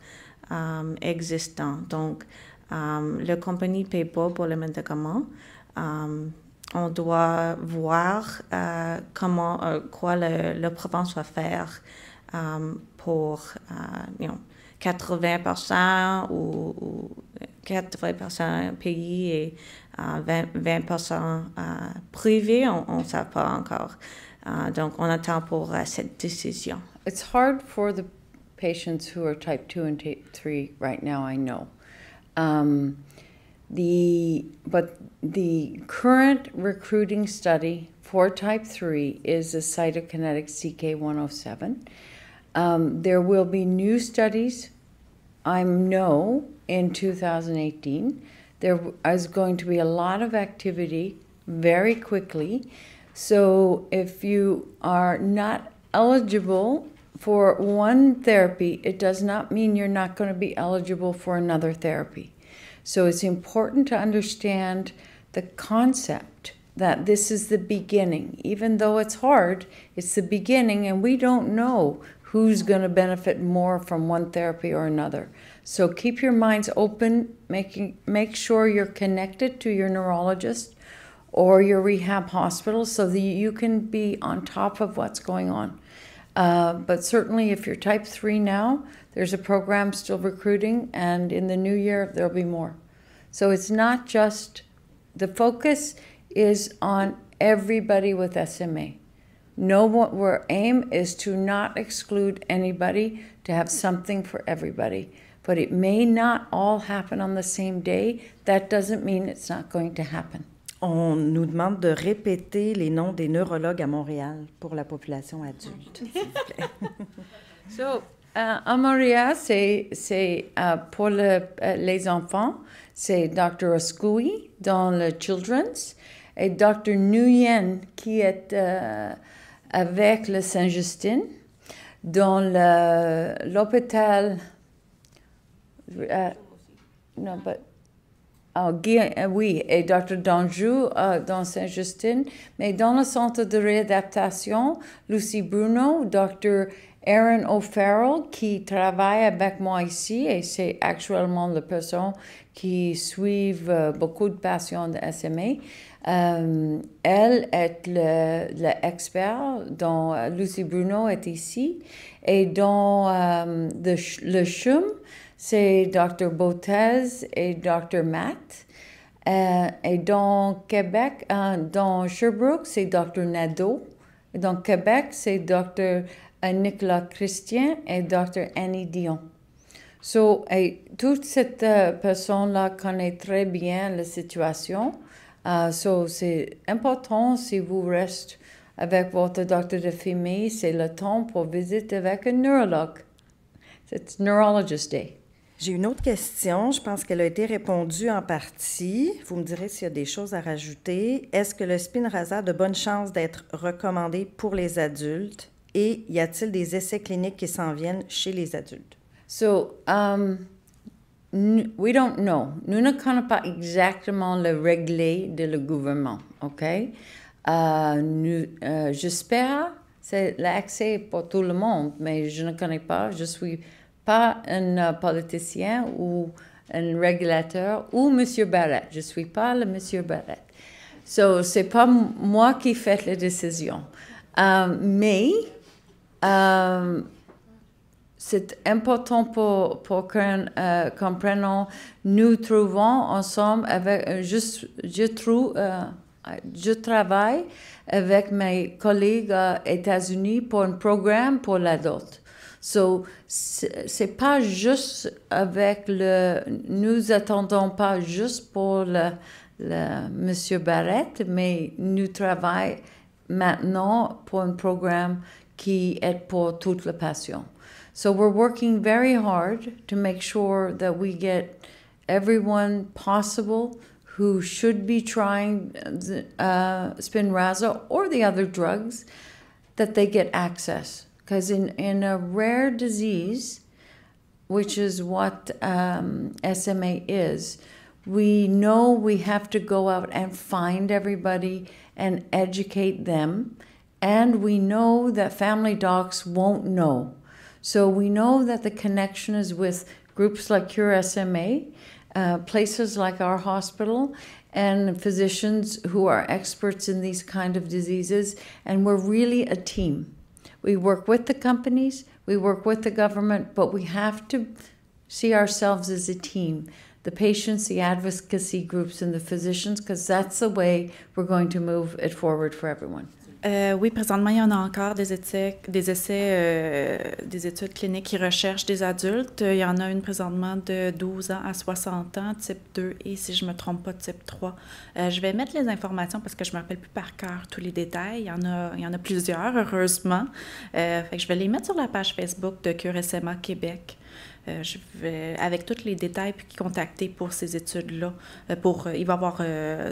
existant. Donc, la compagnie ne paye pas pour les médicaments. On doit voir quoi la province va faire pour 80% ou 80% pays et 20% privé, on ne sait pas encore. Donc, on attend pour cette décision. It's hard for the patients who are type 2 and type 3 right now, I know. But the current recruiting study for type 3 is the Cytokinetics CK107. There will be new studies, I know, in 2018. There is going to be a lot of activity very quickly. So if you are not eligible for one therapy, it does not mean you're not going to be eligible for another therapy. So it's important to understand the concept that this is the beginning. Even though it's hard, it's the beginning, and we don't know who's going to benefit more from one therapy or another. So keep your minds open, make sure you're connected to your neurologist or your rehab hospital so that you can be on top of what's going on. But certainly if you're type 3 now, there's a program still recruiting, and in the new year, there'll be more. So it's not just, the focus is on everybody with SMA. Our aim is to not exclude anybody, to have something for everybody. But it may not all happen on the same day. That doesn't mean it's not going to happen. On nous demande de répéter les noms des neurologues à Montréal pour la population adulte, s'il vous plaît. So, à Montréal, c'est pour les enfants, c'est Dr. Oskoui dans le Children's et Dr. Nguyen qui est avec le Saint-Justin dans l'hôpital. Non, but oui, et Dr. Danjou dans Saint-Justin, mais dans le centre de réadaptation, Lucy Bruno, Dr. Aaron O'Farrell, qui travaille avec moi ici, et c'est actuellement la personne qui suit beaucoup de patients de SMA. Elle est l'expert, dont Lucy Bruno est ici, et dans le CHUM, c'est Dr. Botez et Dr. Matt. Et dans Québec, dans Sherbrooke, c'est Dr. Nadeau. Et dans Québec, c'est Dr. Nicolas Christian et Dr. Annie Dion. So, toute cette personne-là connaît très bien la situation. So, c'est important si vous restez avec votre docteur de famille, c'est le temps pour visiter avec un neurologue. C'est Neurologist Day. J'ai une autre question. Je pense qu'elle a été répondue en partie. Vous me direz s'il y a des choses à rajouter. Est-ce que le Spinraza a de bonnes chances d'être recommandé pour les adultes? Et y a-t-il des essais cliniques qui s'en viennent chez les adultes? So, we don't know. Nous ne connaissons pas exactement le règle de le gouvernement, OK? J'espère c'est l'accès pour tout le monde, mais je ne connais pas. Je suis pas un politicien ou un régulateur ou M. Barrett. Je suis pas le M. Barrett. So, c'est pas moi qui fais les décisions. Mais c'est important pour que comprenions, nous trouvons ensemble avec, je travaille avec mes collègues aux États-Unis pour un programme pour l'adulte. So, c'est pas juste avec nous attendons pas juste pour le Monsieur Barrett, mais nous travaillons maintenant pour un programme qui est pour toute la passion. So we're working very hard to make sure that we get everyone possible who should be trying Spinraza or the other drugs, that they get access. Because in a rare disease, which is what SMA is, we know we have to go out and find everybody and educate them. And we know that family docs won't know. So we know that the connection is with groups like Cure SMA, places like our hospital, and physicians who are experts in these kind of diseases. And we're really a team. We work with the companies, we work with the government, but we have to see ourselves as a team. The patients, the advocacy groups, and the physicians, because that's the way we're going to move it forward for everyone. Oui, présentement, il y en a encore des études cliniques qui recherchent des adultes. Il y en a une présentement de 12 ans à 60 ans, type 2 et, si je ne me trompe pas, type 3. Je vais mettre les informations parce que je ne me rappelle plus par cœur tous les détails. Il y en a plusieurs, heureusement. Fait que je vais les mettre sur la page Facebook de Cure SMA Québec. Je vais, avec tous les détails, puis contacter pour ces études-là. Il va y avoir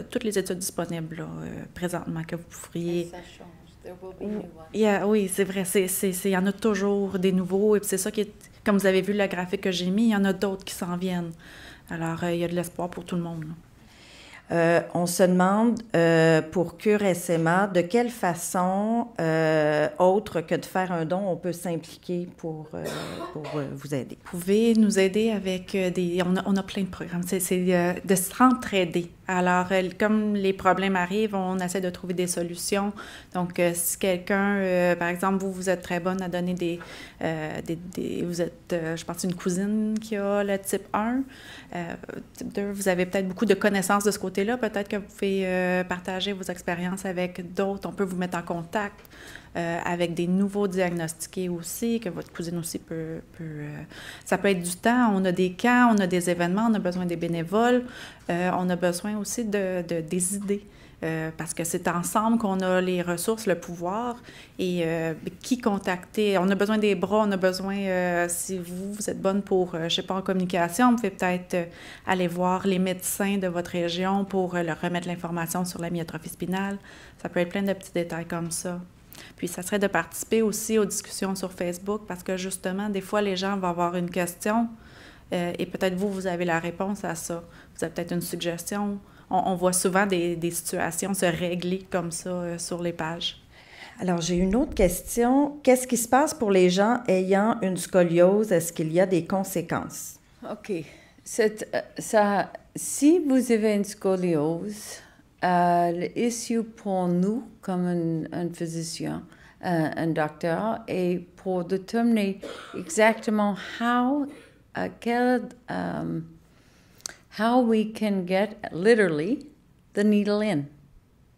toutes les études disponibles là, présentement que vous pourriez... Oui, c'est vrai. Il y en a toujours des nouveaux. Et c'est ça qui est... Comme vous avez vu le graphique que j'ai mis, il y en a d'autres qui s'en viennent. Alors, il y a de l'espoir pour tout le monde. On se demande, pour Cure SMA, de quelle façon, autre que de faire un don, on peut s'impliquer pour vous aider? Vous pouvez nous aider avec des... On a plein de programmes. C'est de se s'entraider. Alors, comme les problèmes arrivent, on essaie de trouver des solutions. Donc, si quelqu'un, par exemple, vous êtes très bonne à donner vous êtes, je pense, une cousine qui a le type 1. Type 2, vous avez peut-être beaucoup de connaissances de ce côté-là. Peut-être que vous pouvez partager vos expériences avec d'autres. On peut vous mettre en contact avec des nouveaux diagnostiqués aussi, que votre cousine aussi peut... ça peut être du temps. On a des camps, on a des événements, on a besoin des bénévoles. On a besoin aussi des idées. Parce que c'est ensemble qu'on a les ressources, le pouvoir et qui contacter. On a besoin des bras, on a besoin, si vous êtes bonne pour, je ne sais pas, en communication, vous pouvez peut-être aller voir les médecins de votre région pour leur remettre l'information sur la myotrophie spinale. Ça peut être plein de petits détails comme ça. Puis, ça serait de participer aussi aux discussions sur Facebook parce que, justement, des fois, les gens vont avoir une question et peut-être vous avez la réponse à ça. Vous avez peut-être une suggestion. On voit souvent des situations se régler comme ça sur les pages. Alors, j'ai une autre question. Qu'est-ce qui se passe pour les gens ayant une scoliose? Est-ce qu'il y a des conséquences? OK. Si vous avez une scoliose, l'issue pour nous, comme un physicien, un docteur, est pour déterminer exactement how we can get literally the needle in,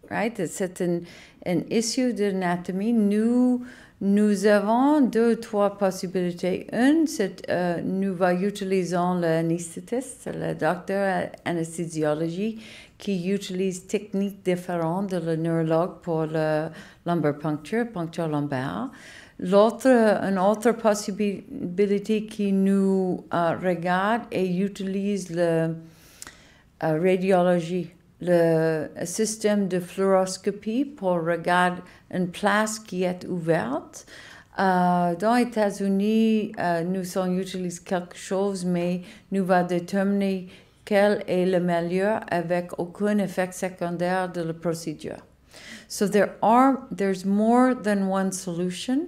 right? C'est an issue d'anatomie. Nous Nous avons 2 ou 3 possibilités. Une, c'est nous utilisons l'anesthésiste, le docteur anesthésiologie, qui utilise techniques différentes de le neurologue pour la lumbar puncture lombaire. Une autre possibilité qui nous regarde et utilise la radiologie, le système de fluoroscopie pour regarder une place qui est ouverte. Dans les États-Unis, nous utilisons quelque chose, mais nous va déterminer quel est le meilleur avec aucun effet secondaire de la procédure. So there's more than one solution,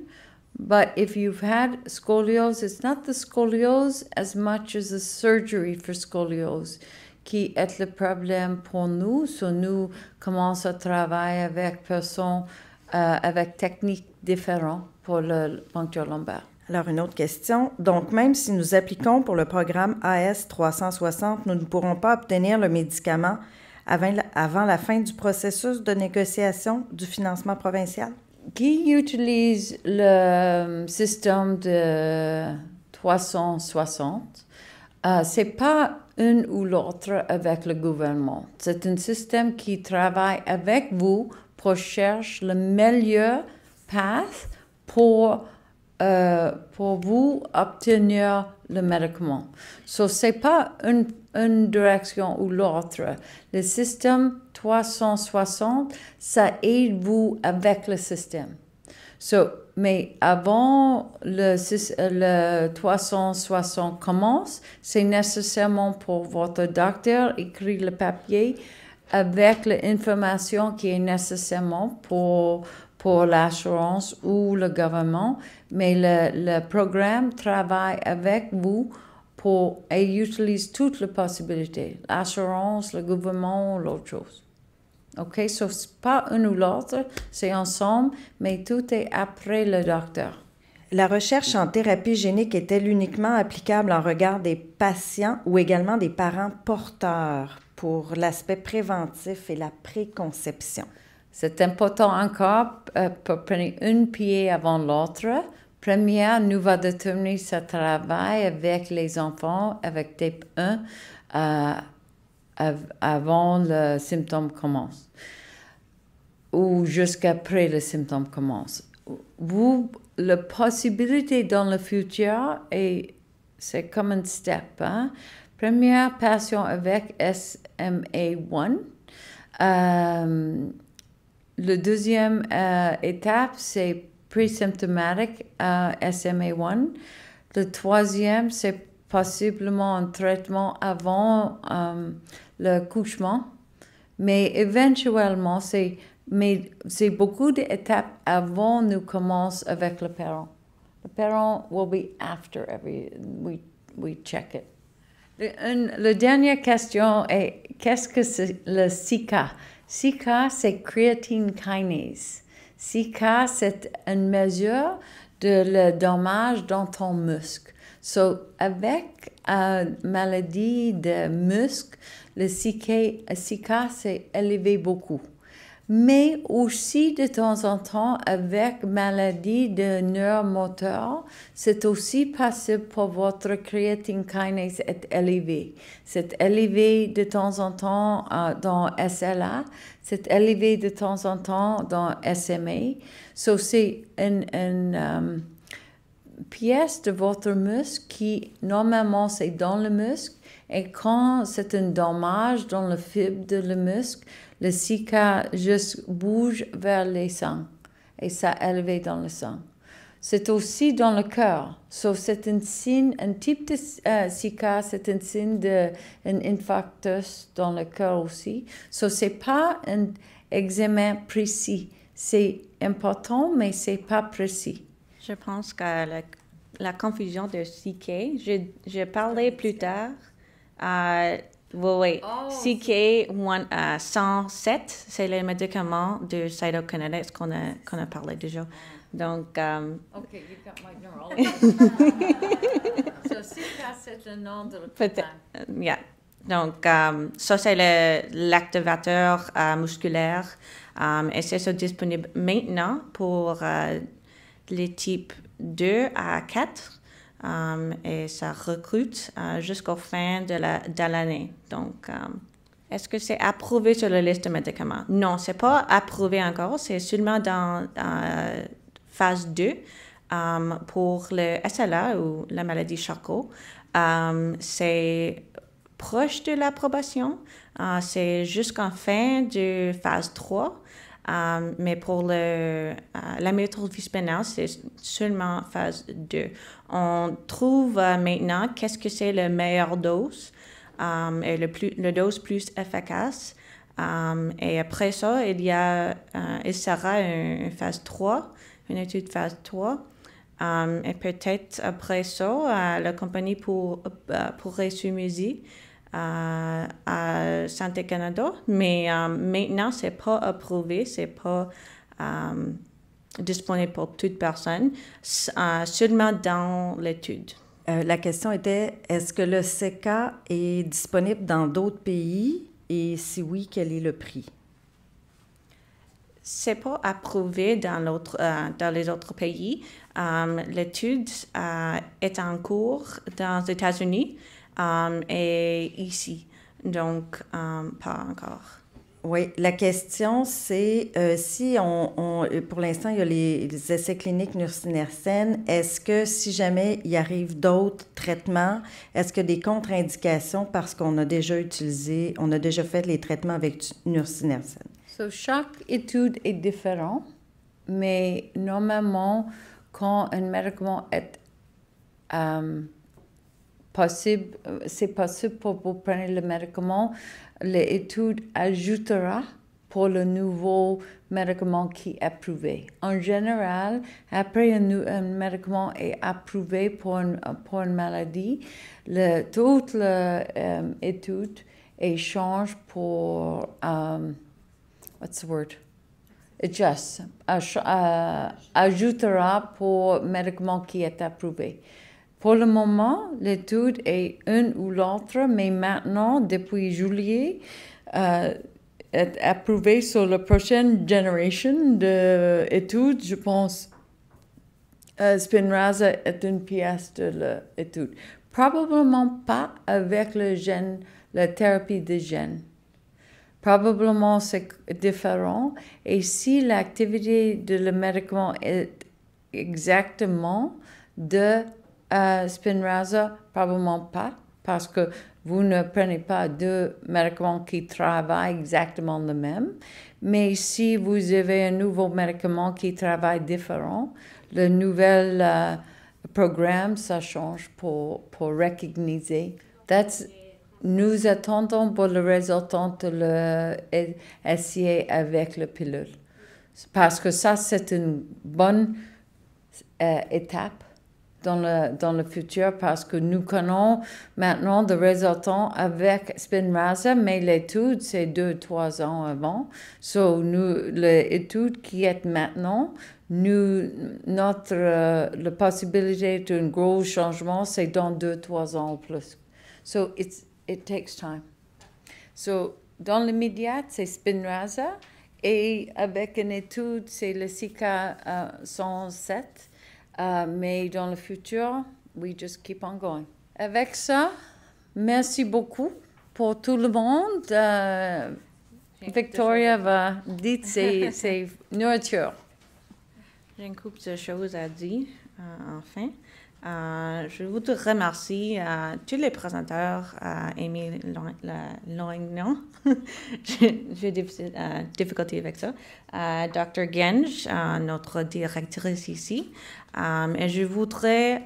but if you've had scoliosis, it's not the scoliosis as much as the surgery for scoliosis qui est le problème pour nous. So nous commençons à travailler avec personnes avec techniques différentes pour la puncture lombaire. Alors, une autre question. Donc, même si nous appliquons pour le programme AS 360, nous ne pourrons pas obtenir le médicament avant la fin du processus de négociation du financement provincial? Qui utilise le système de 360, c'est pas une ou l'autre avec le gouvernement. C'est un système qui travaille avec vous pour chercher le meilleur path pour vous obtenir le médicament. So, c'est pas une direction ou l'autre. Le système 360, ça aide vous avec le système. So, mais avant le 360 commence, c'est nécessairement pour votre docteur écrire le papier avec l'information qui est nécessairement pour l'assurance ou le gouvernement, mais le programme travaille avec vous et utilise toutes les possibilités, l'assurance, le gouvernement, l'autre chose. OK? So, c'est pas une ou l'autre, c'est ensemble, mais tout est après le docteur. La recherche en thérapie génique est-elle uniquement applicable en regard des patients ou également des parents porteurs pour l'aspect préventif et la préconception? C'est important encore pour prendre un pied avant l'autre. Première, nous va déterminer ce travail avec les enfants, avec type 1, avant le symptôme commence ou jusqu'après le symptôme commence. La possibilité dans le futur, c'est comme un step. Hein? Première patient avec SMA1. Le deuxième étape, c'est présymptomatique SMA1. Le troisième, c'est possiblement un traitement avant le couchement. Mais éventuellement, c'est beaucoup d'étapes avant nous commençons avec le parent. Le parent will be after we check it. La dernière question est, qu'est-ce que c'est le SICA? SICA, c'est creatine kinase. SICA, c'est une mesure de le dommage dans ton muscle. So, avec une maladie de muscle, le SICA c'est élevé beaucoup. Mais aussi, de temps en temps, avec maladie de neuromoteur, c'est aussi possible pour votre creatine kinase être élevé. C'est élevé de temps en temps dans SLA, c'est élevé de temps en temps dans SMA. So, c'est une pièce de votre muscle qui, normalement, c'est dans le muscle. Et quand c'est un dommage dans le fibre de le muscle, le SICA juste bouge vers les sangs et ça élevé dans le sang. C'est aussi dans le cœur. So, c'est un signe, un type de SICA, c'est un signe d'un infarctus dans le cœur aussi. So, c'est pas un examen précis. C'est important, mais c'est pas précis. Je pense que la confusion de CK, je parlais plus tard. Oui. CK 107, c'est le médicament de Cytokinetics qu'on a parlé déjà. Donc, OK, you got my neurologist. So, CK, c'est le nom de peut-être. Yeah. Donc, ça, c'est l'activateur musculaire. Et c'est disponible maintenant pour les types 2 à 4 et ça recrute jusqu'au fin de l'année. Donc, est-ce que c'est approuvé sur la liste de médicaments? Non, c'est pas approuvé encore, c'est seulement dans phase 2 pour le SLA ou la maladie Charcot. C'est proche de l'approbation, c'est jusqu'en fin de phase 3. Mais pour l'amyotrophe spinale, c'est seulement phase 2. On trouve maintenant qu'est-ce que c'est la meilleure dose et la dose plus efficace. Et après ça, il sera une phase 3, une étude phase 3. Et peut-être après ça, la compagnie pourrait soumettre à Santé Canada, mais maintenant, ce n'est pas approuvé, ce n'est pas disponible pour toute personne, seulement dans l'étude. La question était, est-ce que le CECA est disponible dans d'autres pays et si oui, quel est le prix? C'est pas approuvé dans les autres pays. L'étude est en cours dans les États-Unis et ici, donc pas encore. Oui, la question, c'est si pour l'instant, il y a les essais cliniques nusinersen, est-ce que si jamais il arrive d'autres traitements, est-ce que des contre-indications parce qu'on a déjà fait les traitements avec nusinersen? So, chaque étude est différente, mais normalement, quand un médicament est possible, c'est possible pour vous prendre le médicament, l'étude ajoutera pour le nouveau médicament qui est approuvé. En général, après un médicament est approuvé pour une maladie, toute l'étude change pour what's the word? Ajoutera pour médicament qui est approuvé. Pour le moment, l'étude est une ou l'autre, mais maintenant, depuis juillet, est approuvée sur la prochaine génération d'études. Je pense Spinraza est une pièce de l'étude. Probablement pas avec la thérapie de gènes. Probablement c'est différent. Et si l'activité de le médicament est exactement de Spinraza, probablement pas, parce que vous ne prenez pas deux médicaments qui travaillent exactement le même. Mais si vous avez un nouveau médicament qui travaille différent, le nouvel programme, ça change pour recogniser. Nous attendons pour le résultat de l'essayer avec la pilule. Parce que ça, c'est une bonne étape dans le futur parce que nous connaissons maintenant des résultats avec Spinraza, mais l'étude, c'est 2-3 ans avant. So, l'étude qui est maintenant, la possibilité d'un gros changement, c'est dans 2-3 ans ou plus. So, it takes time. So, dans l'immédiat, c'est Spinraza, et avec une étude, c'est le SICA 107. Mais dans le futur, we just keep on going. Avec ça, merci beaucoup pour tout le monde. Victoria va dire ses nourritures. J'ai une couple de choses à dire, enfin. Je voudrais remercier tous les présenteurs, Amy Loignon, j'ai des difficultés avec ça, Dr. Genge, notre directrice ici, et je voudrais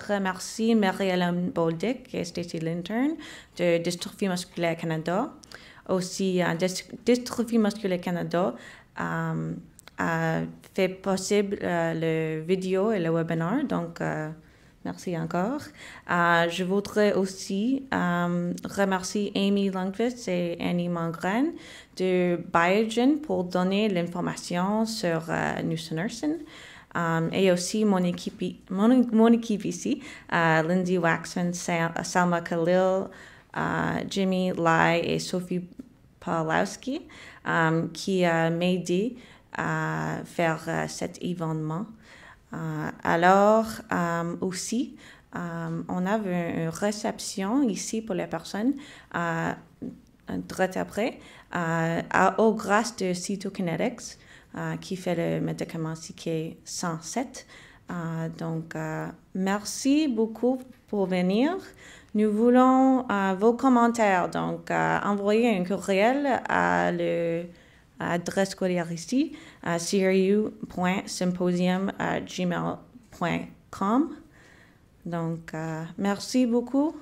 remercier Mary-Hélène Bolduc et Stacy Lintern de Dystrophie musculaire Canada. Aussi, Dystrophie musculaire Canada a fait possible le vidéo et le webinaire, donc merci encore. Je voudrais aussi remercier Amy Lundqvist et Annie Mangren de Biogen pour donner l'information sur nusinersen. Et aussi mon équipe ici, Lindsay Waxman, Salma Khalil, Jimmy Lai et Sophie Pawlowski, qui m'ont aidé à faire cet événement. Alors, aussi, on a une réception ici pour les personnes direct après, grâce de Cytokinetics, qui fait le médicament CK-107. Donc, merci beaucoup pour venir. Nous voulons vos commentaires. Donc, envoyez un courriel à l'adresse courriel ici, à cru.symposium@gmail.com. Donc, merci beaucoup.